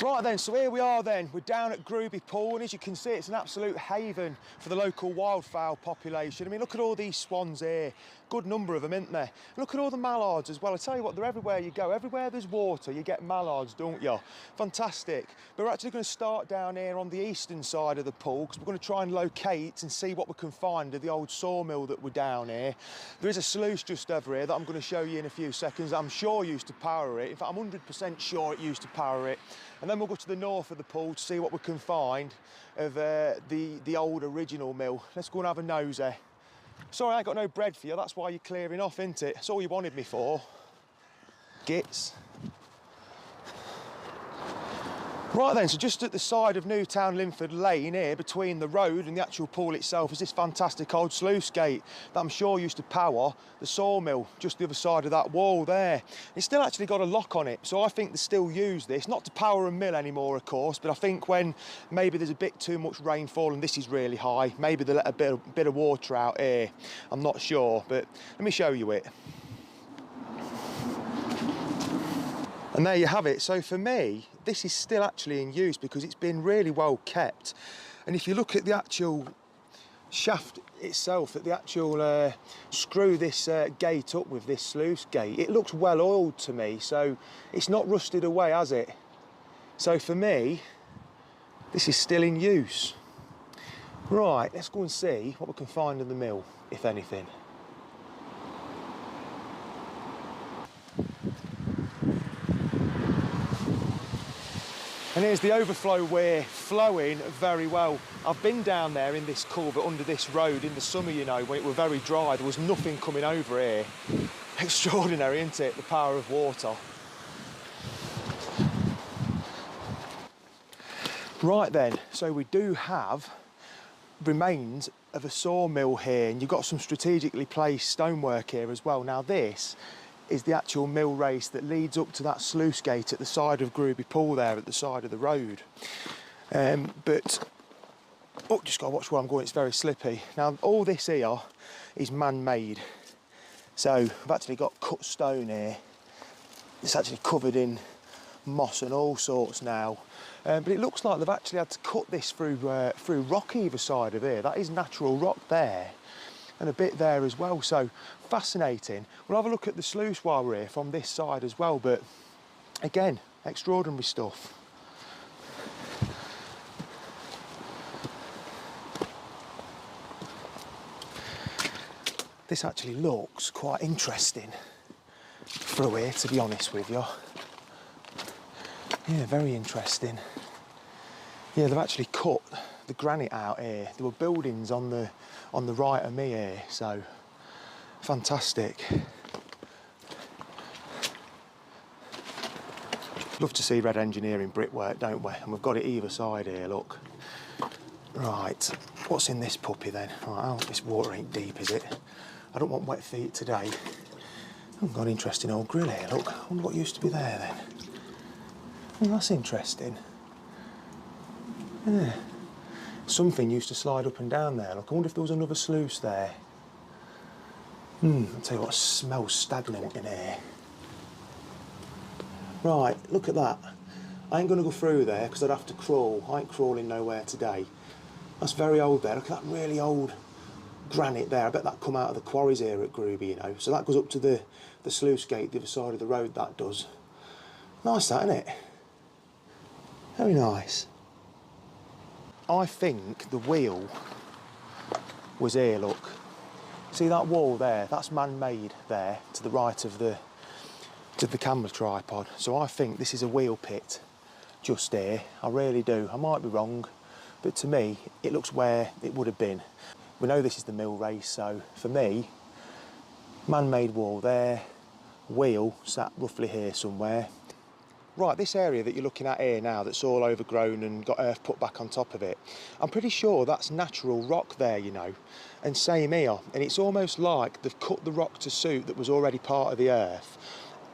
Right then, so here we are then, we're down at Gruby Pool, and as you can see, it's an absolute haven for the local wildfowl population. I mean, look at all these swans here, good number of them, isn't there? Look at all the mallards as well. I tell you what, they're everywhere you go. Everywhere there's water, you get mallards, don't you? Fantastic. But we're actually going to start down here on the eastern side of the pool, because we're going to try and locate and see what we can find of the old sawmill that we're down here. There is a sluice just over here that I'm going to show you in a few seconds. I'm sure used to power it. In fact, I'm 100% sure it used to power it. And then we'll go to the north of the pool to see what we can find of the old original mill. Let's go and have a nosy. Sorry, I ain't got no bread for you. That's why you're clearing off, isn't it? That's all you wanted me for. Gits. Right then, so just at the side of Newtown Linford Lane here, between the road and the actual pool itself, is this fantastic old sluice gate that I'm sure used to power the sawmill just the other side of that wall there. It's still actually got a lock on it, so I think they still use this, not to power a mill anymore, of course, but I think when maybe there's a bit too much rainfall and this is really high, maybe they let a bit of water out here. I'm not sure, but let me show you it. And there you have it. So for me, this is still actually in use because it's been really well kept. And if you look at the actual shaft itself, at the actual screw this gate up with this sluice gate, it looks well oiled to me, so it's not rusted away, has it? So for me, this is still in use. Right, let's go and see what we can find in the mill, if anything. And here's the overflow weir flowing very well. I've been down there in this culvert under this road in the summer, you know, when it was very dry. There was nothing coming over here. Extraordinary, isn't it, the power of water? Right then, so we do have remains of a sawmill here, and you've got some strategically placed stonework here as well. Now this is the actual mill race that leads up to that sluice gate at the side of Gruby Pool there at the side of the road. Oh, just gotta watch where I'm going, it's very slippy. Now all this here is man-made. So I've actually got cut stone here. It's actually covered in moss and all sorts now. But it looks like they've actually had to cut this through rock either side of here. That is natural rock there. And a bit there as well, so fascinating. We'll have a look at the sluice while we're here from this side as well, but again, extraordinary stuff. This actually looks quite interesting through here, to be honest with you. Yeah, very interesting. Yeah, they've actually cut the granite out here. There were buildings on the right of me here, so fantastic. Love to see red engineering brickwork, don't we? And we've got it either side here, look. Right, what's in this puppy then? Right, oh, this water ain't deep, is it? I don't want wet feet today. I've got an interesting old grill here, look. I wonder what used to be there then. Well, that's interesting. Yeah. Something used to slide up and down there. Look, I wonder if there was another sluice there. I'll tell you what, it smells stagnant in here. Right, look at that. I ain't going to go through there because I'd have to crawl. I ain't crawling nowhere today. That's very old there. Look at that really old granite there. I bet that come out of the quarries here at Gruby, you know. So that goes up to the sluice gate, the other side of the road, that does. Nice that, isn't it? Very nice. I think the wheel was here, look. See that wall there? That's man-made there to the right of the camera tripod. So I think this is a wheel pit just here. I really do. I might be wrong, but to me, it looks where it would have been. We know this is the mill race, so for me, man-made wall there, wheel sat roughly here somewhere. Right, this area that you're looking at here now that's all overgrown and got earth put back on top of it, I'm pretty sure that's natural rock there, you know, and same here. And it's almost like they've cut the rock to suit that was already part of the earth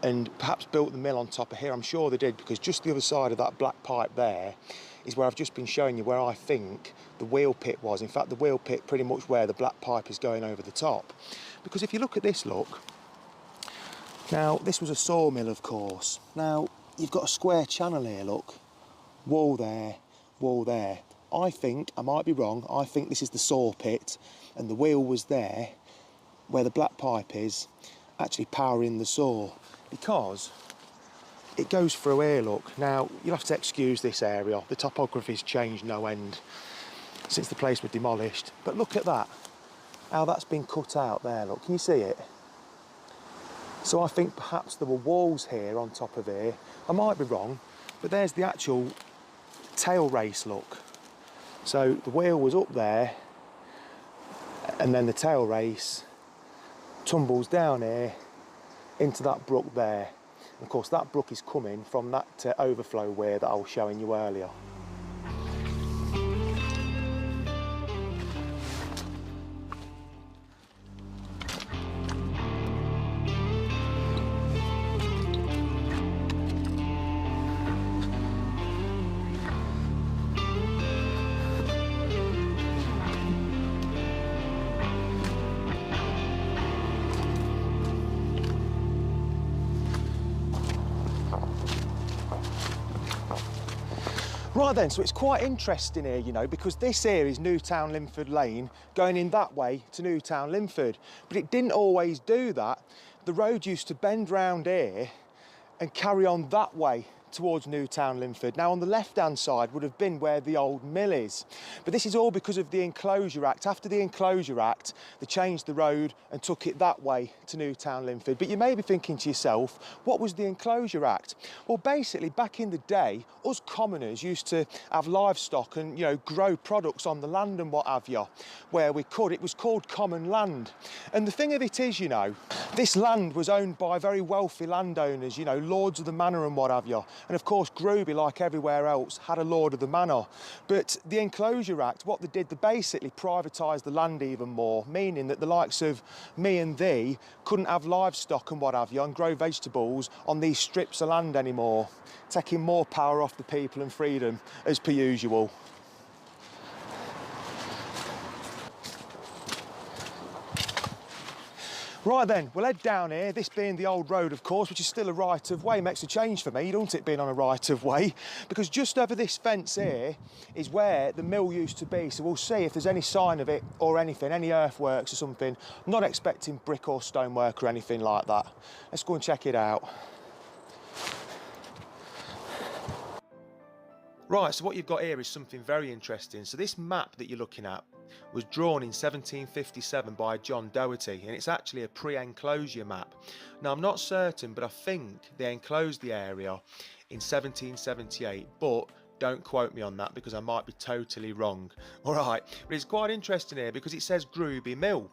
and perhaps built the mill on top of here. I'm sure they did, because just the other side of that black pipe there is where I've just been showing you where I think the wheel pit was. In fact, the wheel pit pretty much where the black pipe is going over the top. Because if you look at this, look, now this was a sawmill, of course. Now, you've got a square channel here, look. Wall there, wall there. I think, I might be wrong, I think this is the saw pit and the wheel was there where the black pipe is, actually powering the saw, because it goes through here, look. Now, you'll have to excuse this area. The topography's changed no end since the place was demolished. But look at that, how that's been cut out there, look. Can you see it? So I think perhaps there were walls here on top of here. I might be wrong, but there's the actual tail race, look. So the wheel was up there, and then the tail race tumbles down here into that brook there. And of course, that brook is coming from that overflow weir that I was showing you earlier. Right then, so it's quite interesting here, you know, because this here is Newtown Linford Lane, going in that way to Newtown Linford. But it didn't always do that. The road used to bend round here and carry on that way towards Newtown Linford. Now on the left-hand side would have been where the old mill is. But this is all because of the Enclosure Act. After the Enclosure Act, they changed the road and took it that way to Newtown Linford. But you may be thinking to yourself, what was the Enclosure Act? Well, basically, back in the day, us commoners used to have livestock and, you know, grow products on the land and what have you, where we could. It was called common land. And the thing of it is, you know, this land was owned by very wealthy landowners, you know, lords of the manor and what have you. And of course, Groby, like everywhere else, had a lord of the manor. But the Enclosure Act, what they did, they basically privatised the land even more, meaning that the likes of me and thee couldn't have livestock and what have you and grow vegetables on these strips of land anymore, taking more power off the people and freedom, as per usual. Right then, we'll head down here, this being the old road, of course, which is still a right-of-way. Makes a change for me, don't it, being on a right-of-way? Because just over this fence here is where the mill used to be, so we'll see if there's any sign of it or anything, any earthworks or something. I'm not expecting brick or stonework or anything like that. Let's go and check it out. Right, so what you've got here is something very interesting. So this map that you're looking at was drawn in 1757 by John Doherty, and it's actually a pre-enclosure map. Now, I'm not certain, but I think they enclosed the area in 1778, but don't quote me on that because I might be totally wrong. All right, but it's quite interesting here because it says Groby Mill,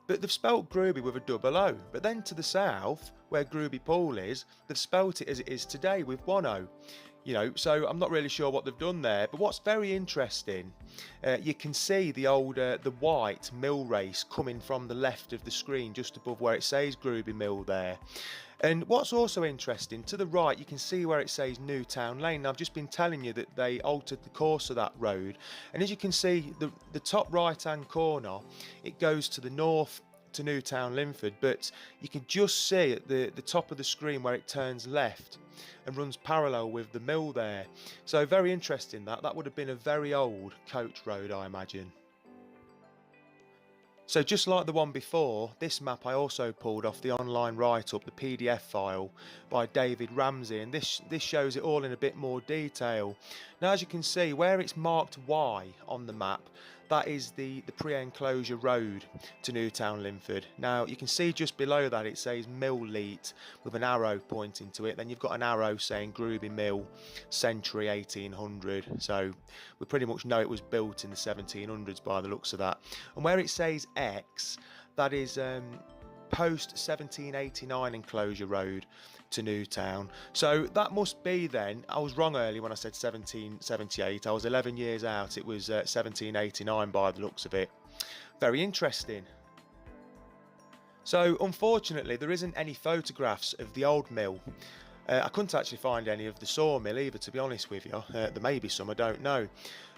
but they've spelt Groby with a double O. But then to the south, where Groby Pool is, they've spelt it as it is today with one O. You know, so I'm not really sure what they've done there. But what's very interesting, you can see the old, the white mill race coming from the left of the screen, just above where it says Groby Mill there. And what's also interesting, to the right, you can see where it says Newtown Lane. Now, I've just been telling you that they altered the course of that road. And as you can see, the top right-hand corner, it goes to the north to Newtown Linford, but you can just see at the top of the screen where it turns left and runs parallel with the mill there. So very interesting that. That would have been a very old coach road, I imagine. So just like the one before, this map I also pulled off the online write-up, the PDF file by David Ramsey, and this shows it all in a bit more detail. Now, as you can see, where it's marked Y on the map, that is the pre-enclosure road to Newtown Linford. Now, you can see just below that it says Mill Leet with an arrow pointing to it. Then you've got an arrow saying Groby Mill, Century 1800. So we pretty much know it was built in the 1700s by the looks of that. And where it says X, that is post 1789 enclosure road to Newtown. So that must be then, I was wrong earlier when I said 1778, I was 11 years out, it was 1789 by the looks of it. Very interesting. So unfortunately there isn't any photographs of the old mill. I couldn't actually find any of the sawmill either, to be honest with you. There may be some, I don't know.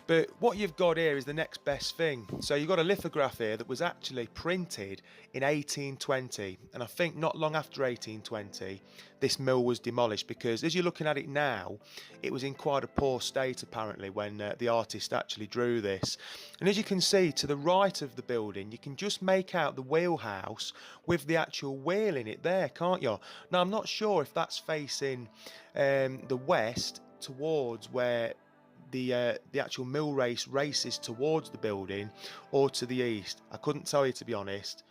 But what you've got here is the next best thing. So you've got a lithograph here that was actually printed in 1820. And I think not long after 1820, this mill was demolished because as you're looking at it now, it was in quite a poor state apparently when the artist actually drew this. And as you can see to the right of the building, you can just make out the wheelhouse with the actual wheel in it there, can't you? Now, I'm not sure if that's facing the west towards where the actual mill races towards the building or to the east. I couldn't tell you, to be honest,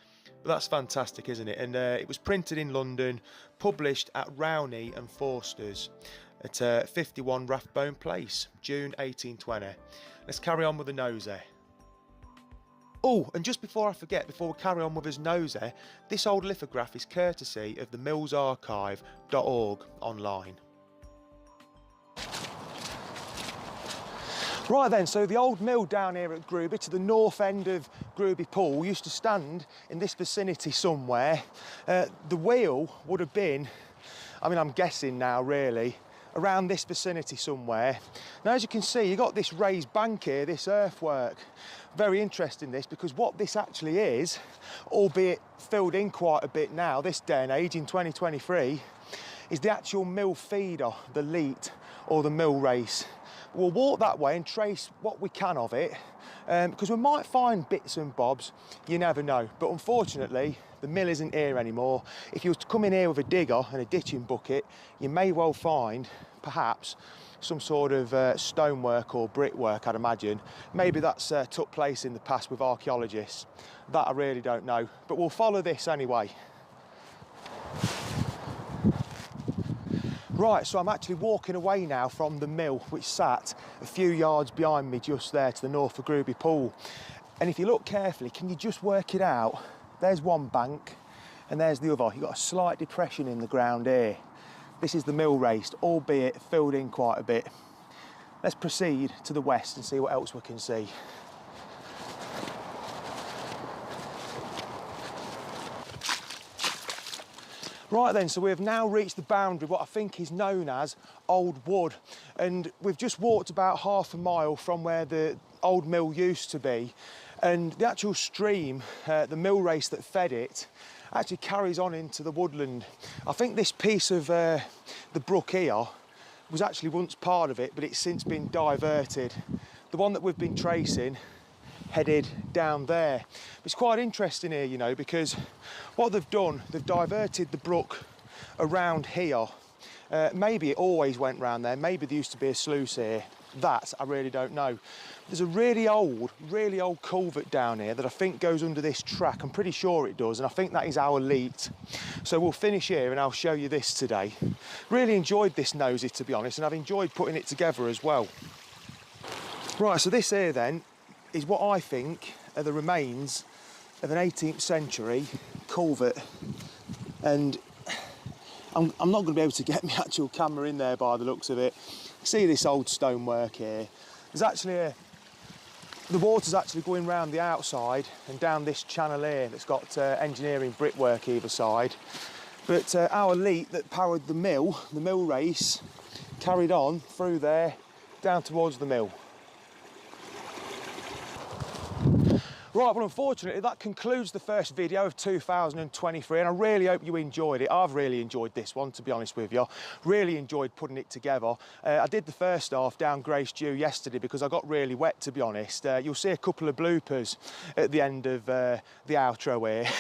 but that's fantastic, isn't it? And it was printed in London, published at Rowney and Forster's at 51 Rathbone Place, June 1820. Let's carry on with the nosy. Oh, and just before I forget, before we carry on with his nosy, this old lithograph is courtesy of the millsarchive.org online. Right then, so the old mill down here at Groby, to the north end of Groby Pool, used to stand in this vicinity somewhere. The wheel would have been, I mean, I'm guessing now really, around this vicinity somewhere. Now, as you can see, you've got this raised bank here, this earthwork. Very interesting this, because what this actually is, albeit filled in quite a bit now, this day and age in 2023, is the actual mill feeder, the leat or the mill race. We'll walk that way and trace what we can of it, because we might find bits and bobs, you never know. But unfortunately, the mill isn't here anymore. If you were to come in here with a digger and a ditching bucket, you may well find, perhaps, some sort of stonework or brickwork, I'd imagine. Maybe that's took place in the past with archaeologists. That I really don't know. But we'll follow this anyway. Right, so I'm actually walking away now from the mill, which sat a few yards behind me just there to the north of Gruby Pool. And if you look carefully, can you just work it out? There's one bank and there's the other. You've got a slight depression in the ground here. This is the mill race, albeit filled in quite a bit. Let's proceed to the west and see what else we can see. Right then, so we have now reached the boundary, what I think is known as Old Wood. And we've just walked about half a mile from where the old mill used to be. And the actual stream, the mill race that fed it, actually carries on into the woodland. I think this piece of the brook here was actually once part of it, but it's since been diverted. The one that we've been tracing headed down there. It's quite interesting here, you know, because what they've done, they've diverted the brook around here. Maybe it always went round there. Maybe there used to be a sluice here. That I really don't know. There's a really old culvert down here that I think goes under this track. I'm pretty sure it does, and I think that is our leat. So we'll finish here and I'll show you this today. Really enjoyed this nosy, to be honest, and I've enjoyed putting it together as well. Right, so this here then is what I think are the remains of an 18th century culvert. And I'm not going to be able to get my actual camera in there by the looks of it. See this old stonework here. There's actually the water's actually going round the outside and down this channel here that's got engineering brickwork either side. But our leat that powered the mill race, carried on through there down towards the mill. Right, well, unfortunately, that concludes the first video of 2023, and I really hope you enjoyed it. I've really enjoyed this one, to be honest with you. Really enjoyed putting it together. I did the first half down Grace Dew yesterday because I got really wet, to be honest. You'll see a couple of bloopers at the end of the outro here.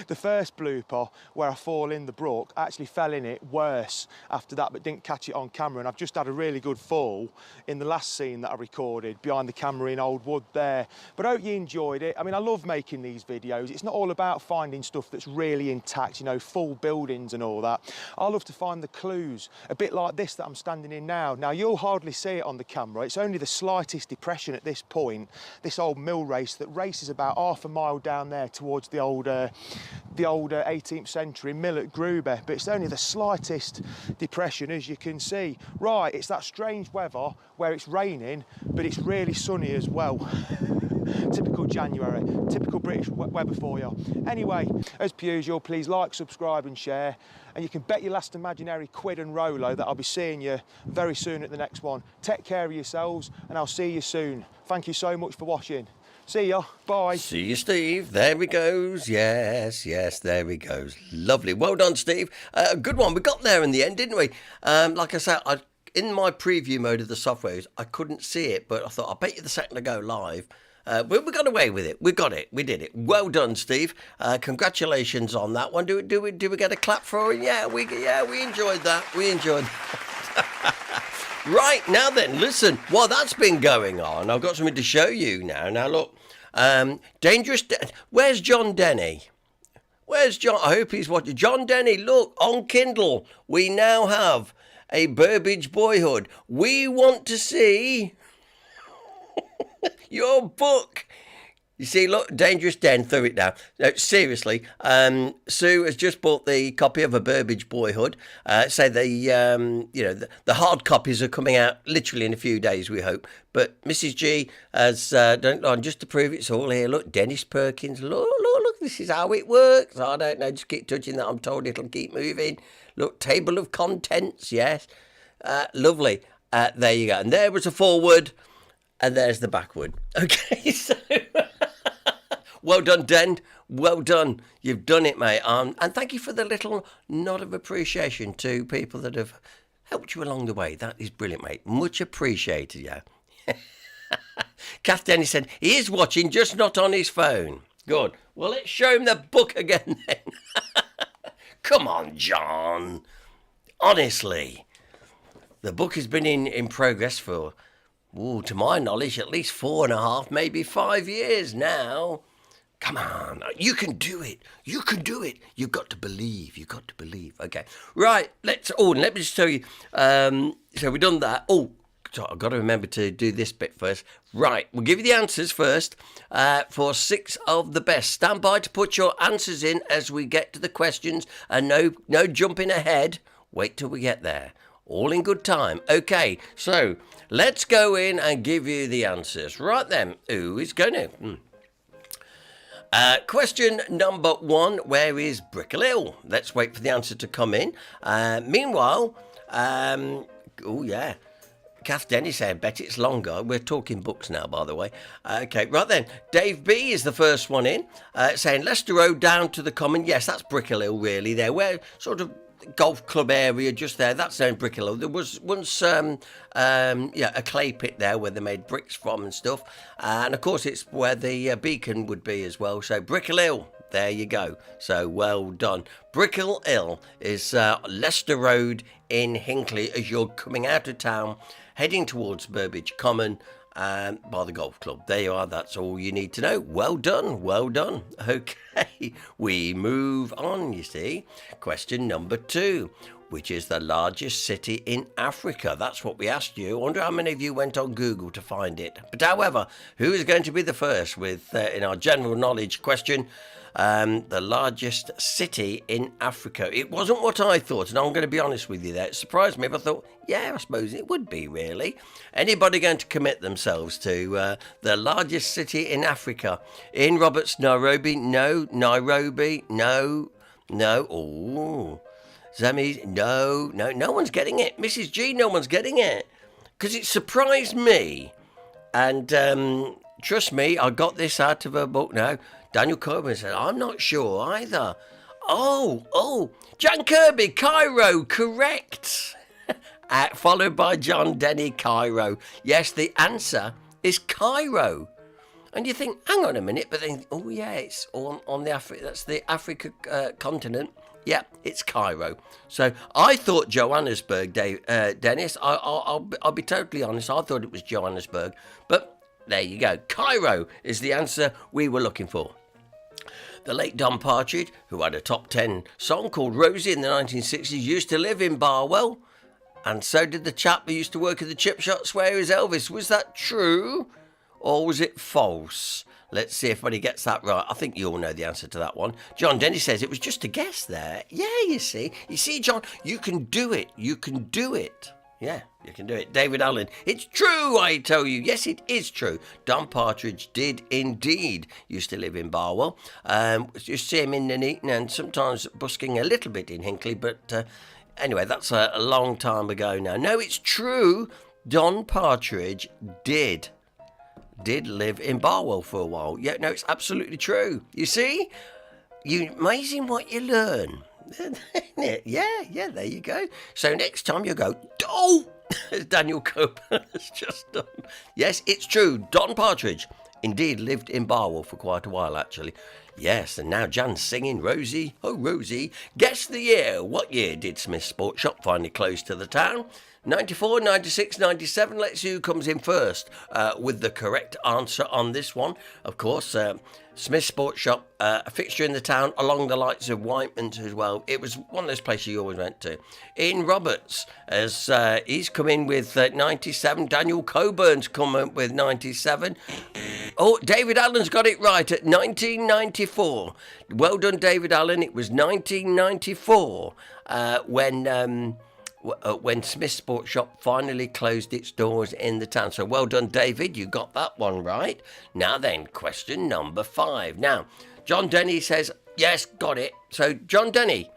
The first blooper, where I fall in the brook, I actually fell in it worse after that, but didn't catch it on camera, and I've just had a really good fall in the last scene that I recorded behind the camera in Old Wood there. But I hope you enjoyed it. I mean, I love making these videos. It's not all about finding stuff that's really intact, you know, full buildings and all that. I love to find the clues, a bit like this that I'm standing in now. Now, you'll hardly see it on the camera. It's only the slightest depression at this point, this old mill race that races about half a mile down there towards the old 18th century mill at Gruby, but it's only the slightest depression, as you can see. Right, it's that strange weather where it's raining, but it's really sunny as well. Typical January, typical British weather for you. Anyway, as per usual, please like, subscribe and share, and you can bet your last imaginary quid and Rolo that I'll be seeing you very soon at the next one. Take care of yourselves, and I'll see you soon. Thank you so much for watching. See ya. Bye. See you, Steve. There he goes. Yes, there he goes. Lovely. Well done, Steve. Good one. We got there in the end, didn't we? Like I said, in my preview mode of the softwares, I couldn't see it, but I thought, I'll bet you the second I go live. We got away with it. We got it. We did it. Well done, Steve. Congratulations on that one. Do we get a clap for it? Yeah, we enjoyed that. We enjoyed that. Right, now then, listen. While that's been going on, I've got something to show you now. Now, look. Where's John Denny? Where's John? I hope he's watching. John Denny, look, on Kindle, we now have a Burbage Boyhood. We want to see your book. You see, look, Dangerous Den threw it down. No, seriously, Sue has just bought the copy of A Burbage Boyhood. Say the hard copies are coming out literally in a few days, we hope. But Mrs. G has done it just to prove it's all here. Look, Dennis Perkins. Look, this is how it works. I don't know, just keep touching that. I'm told it'll keep moving. Look, table of contents, yes. Lovely. There you go. And there was a forward. And there's the backward. Okay, so well done, Den. Well done. You've done it, mate. And thank you for the little nod of appreciation to people that have helped you along the way. That is brilliant, mate. Much appreciated, yeah. Kath Dennis said, he is watching, just not on his phone. Good. Well, let's show him the book again then. Come on, John. Honestly. The book has been in progress for, to my knowledge, at least 4.5, maybe 5 years now. Come on, you can do it. You can do it. You've got to believe. You've got to believe. Okay, right. Let me just tell you. So we've done that. So I've got to remember to do this bit first. Right, we'll give you the answers first for 6 of the best. Stand by to put your answers in as we get to the questions, and no jumping ahead. Wait till we get there. All in good time. Okay, so let's go in and give you the answers. Right then, who is going to? Question number 1, where is Brickell Hill? Let's wait for the answer to come in. Meanwhile, Kath Denny said, bet it's longer. We're talking books now, by the way. Okay, right then. Dave B is the first one in, saying Leicester Road down to the Common. Yes, that's Brickell Hill, really, there. Where sort of golf club area just there. That's down Brickell Hill. There was once a clay pit there where they made bricks from and stuff. And, of course, it's where the beacon would be as well. So, Brickell Hill. There you go. So, well done. Brickell Hill is Leicester Road in Hinckley as you're coming out of town, heading towards Burbage Common by the golf club. There you are. That's all you need to know. Well done. Well done. Okay, we move on, you see. Question number 2. Which is the largest city in Africa? That's what we asked you. I wonder how many of you went on Google to find it. But however, who is going to be the first with, in our general knowledge question, the largest city in Africa? It wasn't what I thought, and I'm going to be honest with you there. It surprised me, but I thought, yeah, I suppose it would be, really. Anybody going to commit themselves to the largest city in Africa? Ian Roberts, Nairobi? No. Nairobi? No. Oh. Zemi, no one's getting it. Mrs. G, no one's getting it. Because it surprised me. And trust me, I got this out of a book now. Daniel Coburn said, I'm not sure either. Oh, Jan Kirby, Cairo, correct. Followed by John Denny, Cairo. Yes, the answer is Cairo. And you think, hang on a minute, but then, it's on the Africa, that's the Africa continent. Yeah, it's Cairo. So I thought Johannesburg, Dennis. I'll be totally honest. I thought it was Johannesburg. But there you go. Cairo is the answer we were looking for. The late Don Partridge, who had a top 10 song called Rosie in the 1960s, used to live in Barwell. And so did the chap who used to work at the chip shop swear is Elvis. Was that true or was it false? Let's see if anybody gets that right. I think you all know the answer to that one. John Denny says it was just a guess there. Yeah, you see, John, you can do it. You can do it. Yeah, you can do it. David Allen, it's true, I tell you. Yes, it is true. Don Partridge did indeed used to live in Barwell. You see him in Nuneaton and sometimes busking a little bit in Hinckley, but anyway, that's a long time ago now. No, it's true. Don Partridge did live in Barwell for a while. Yeah, no, it's absolutely true. You see? Amazing what you learn. Yeah, there you go. So next time you go, as Daniel Coburn has just done. Yes, it's true. Don Partridge indeed lived in Barwell for quite a while, actually. Yes, and now Jan's singing Rosie, oh Rosie. Guess the year. What year did Smith's Sports Shop finally close to the town? 94, 96, 97. Let's see who comes in first with the correct answer on this one. Of course, Smith's Sports Shop, a fixture in the town along the likes of Whiteman's as well. It was one of those places you always went to. Ian Roberts, as he's come in with 97. Daniel Coburn's come in with 97. Oh, David Allen's got it right at 1994. Well done, David Allen. It was 1994 when Smith's Sports Shop finally closed its doors in the town. So well done, David. You got that one right. Now then, question number 5. Now, John Denny says, yes, got it. So, John Denny,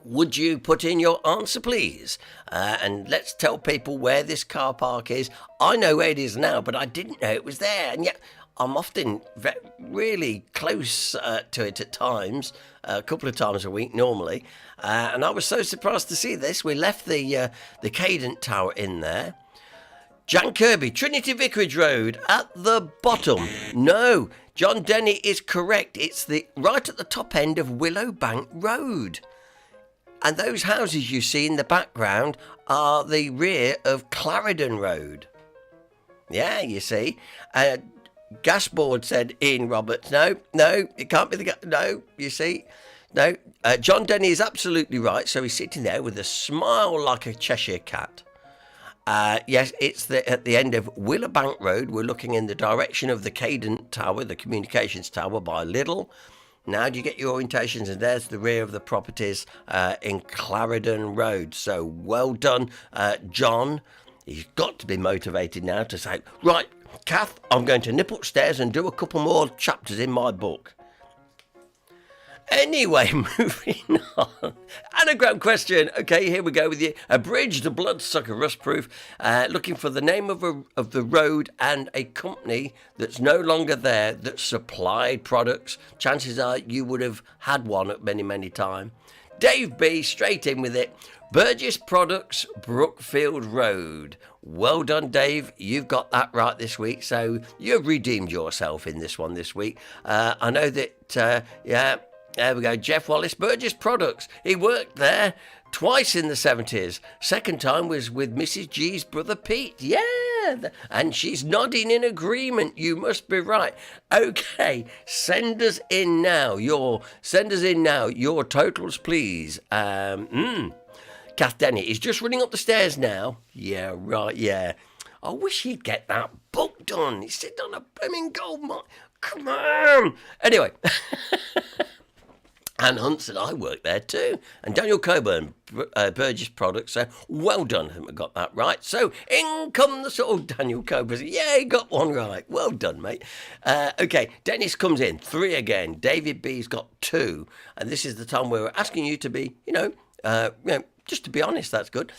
would you put in your answer, please? And let's tell people where this car park is. I know where it is now, but I didn't know it was there. And yet, I'm often really close to it at times, a couple of times a week normally. And I was so surprised to see this. We left the Cadent Tower in there. Jan Kirby, Trinity Vicarage Road at the bottom. No, John Denny is correct. It's right at the top end of Willowbank Road. And those houses you see in the background are the rear of Clarendon Road. Yeah, you see. Gasboard said Ian Roberts. No, it can't be no, you see. No, John Denny is absolutely right. So he's sitting there with a smile like a Cheshire cat. Yes, it's at the end of Willowbank Road. We're looking in the direction of the Cadent Tower, the communications tower by Lidl. Now do you get your orientations? And there's the rear of the properties in Clarendon Road. So well done, John. He's got to be motivated now to say, right, Kath, I'm going to nip upstairs and do a couple more chapters in my book. Anyway, moving on. Anagram question. Okay, here we go with you. A bridge, the bloodsucker, rustproof. Looking for the name of the road and a company that's no longer there that supplied products. Chances are you would have had one at many times. Dave B, straight in with it. Burgess Products, Brookfield Road. Well done, Dave. You've got that right this week. So you've redeemed yourself in this one this week. I know that, yeah. There we go, Jeff Wallace, Burgess Products. He worked there twice in the 70s. Second time was with Mrs. G's brother Pete. Yeah, and she's nodding in agreement. You must be right. Okay, send us in now your totals, please. Kath Denny is just running up the stairs now. Yeah, right, yeah. I wish he'd get that book done. He's sitting on a blooming gold mine. Come on. Anyway. Anne Hunt said, I work there too. And Daniel Coburn, Burgess Products, well done, I think we got that right. So in come the sort of Daniel Coburn. Yeah, he got one right. Well done, mate. Okay, Dennis comes in, 3 again. David B's got 2. And this is the time where we're asking you to be, just to be honest, that's good.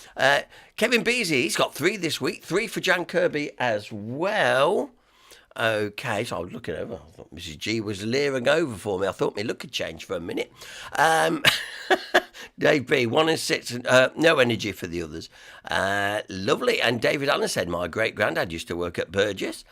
Kevin Beasy, he's got 3 this week. 3 for Jan Kirby as well. Okay, so I was looking over. I thought Mrs. G was leering over for me. I thought my look had changed for a minute. Dave B, 1 and 6, no energy for the others. Lovely. And David Allen said, my great-granddad used to work at Burgess.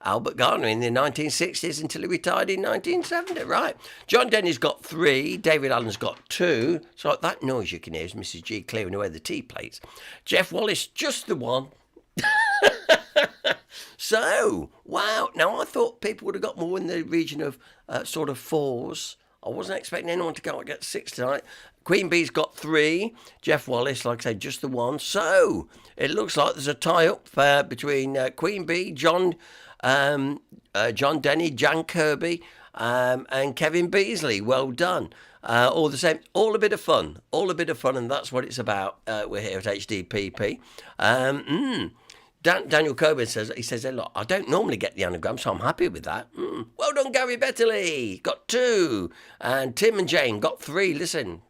Albert Garner in the 1960s until he retired in 1970. Right. John Denny's got 3. David Allen's got 2. So that noise you can hear is Mrs. G clearing away the tea plates. Jeff Wallace, just the 1. So, wow. Now, I thought people would have got more in the region of sort of 4s. I wasn't expecting anyone to go and get 6 tonight. Queen Bee's got 3. Jeff Wallace, like I said, just the 1. So, it looks like there's a tie-up between Queen Bee, John Denny, Jan Kirby, and Kevin Beasley. Well done. All the same, all a bit of fun. All a bit of fun, and that's what it's about. We're here at HDPP. Daniel Coburn says, hey, look, I don't normally get the anagram, so I'm happy with that. Well done, Gary Betterley. Got 2. And Tim and Jane got 3. Listen,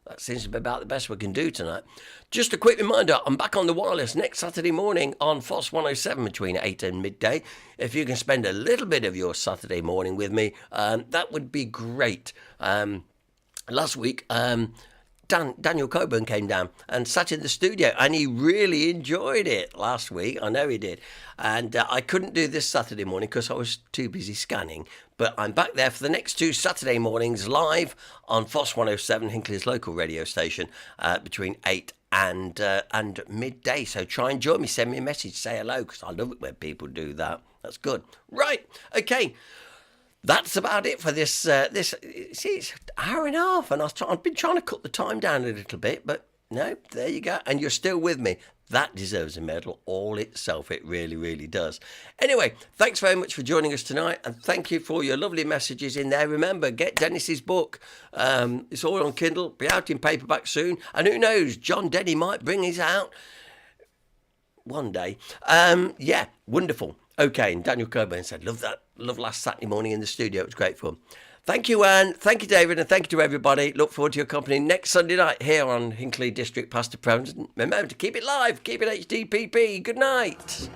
that seems to be about the best we can do tonight. Just a quick reminder, I'm back on the wireless next Saturday morning on FOSS 107 between 8 and midday. If you can spend a little bit of your Saturday morning with me, that would be great. Last week, Daniel Coburn came down and sat in the studio, and he really enjoyed it last week. I know he did. And I couldn't do this Saturday morning because I was too busy scanning. But I'm back there for the next 2 Saturday mornings live on FOSS 107, Hinckley's local radio station, between 8 and midday. So try and join me. Send me a message. Say hello, because I love it when people do that. That's good. Right. Okay. That's about it for this. See, it's an hour and a half, and I've been trying to cut the time down a little bit, but no, there you go. And you're still with me. That deserves a medal all itself. It really, really does. Anyway, thanks very much for joining us tonight, and thank you for your lovely messages in there. Remember, get Dennis's book. It's all on Kindle. Be out in paperback soon. And who knows, John Denny might bring his out one day. Yeah, wonderful. Okay, and Daniel Coburn said, love last Saturday morning in the studio. It was great fun. Thank you, Anne. Thank you, David, and thank you to everybody. Look forward to your company next Sunday night here on Hinckley District Past the Present. Remember to keep it live, keep it HDPP. Good night.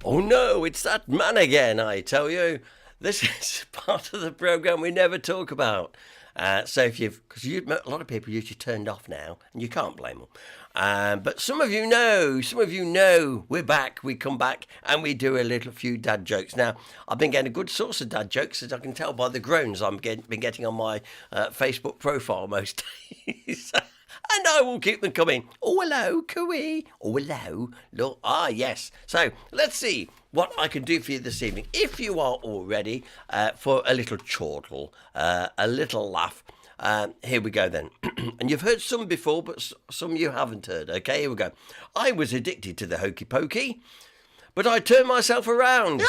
Oh no, it's that man again, I tell you. This is part of the programme we never talk about. So if because a lot of people usually turned off now, and you can't blame them. But some of you know we're back, we come back, and we do a few dad jokes. Now, I've been getting a good source of dad jokes, as I can tell by the groans I've been getting on my Facebook profile most days. And I will keep them coming. Oh, hello, cooey. Oh, hello. Look. Ah, yes. So, let's see what I can do for you this evening. If you are all ready for a little chortle, a little laugh, here we go then. And you've heard some before, but some you haven't heard. Okay, here we go. I was addicted to the hokey pokey, but I turned myself around.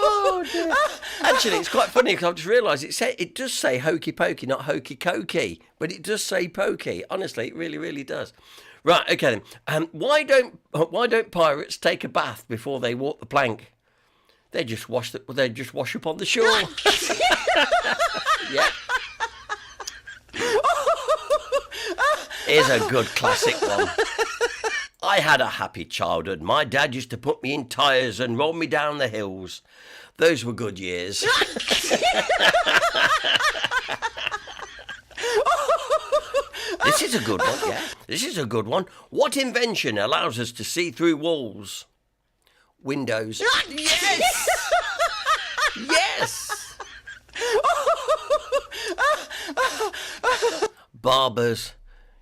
Oh, dear. Actually, it's quite funny because I've just realised it does say hokey pokey, not hokey cokey, but it does say pokey. Honestly, it really, really does. Right, okay then. Why don't pirates take a bath before they walk the plank? They just wash up on the shore. Yeah. Here's a good classic one. I had a happy childhood. My dad used to put me in tyres and roll me down the hills. Those were good years. This is a good one, yeah. This is a good one. What invention allows us to see through walls? Windows. Yes! Yes! Barbers.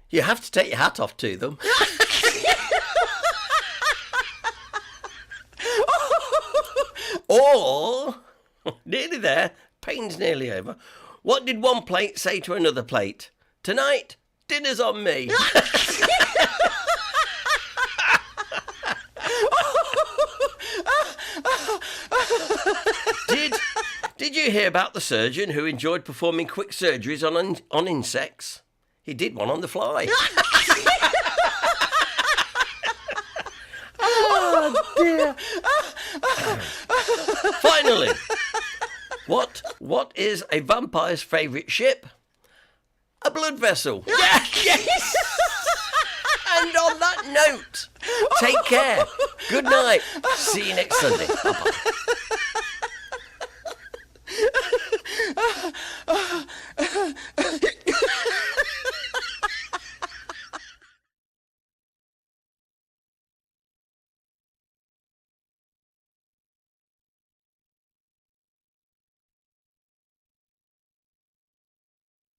You have to take your hat off to them. Or, nearly there, pain's nearly over. What did one plate say to another plate? Tonight, dinner's on me. Did you hear about the surgeon who enjoyed performing quick surgeries on insects? He did one on the fly. Oh dear. Finally, what is a vampire's favourite ship? A blood vessel. Yeah, yes. And on that note, take care. Good night. See you next Sunday. Bye-bye.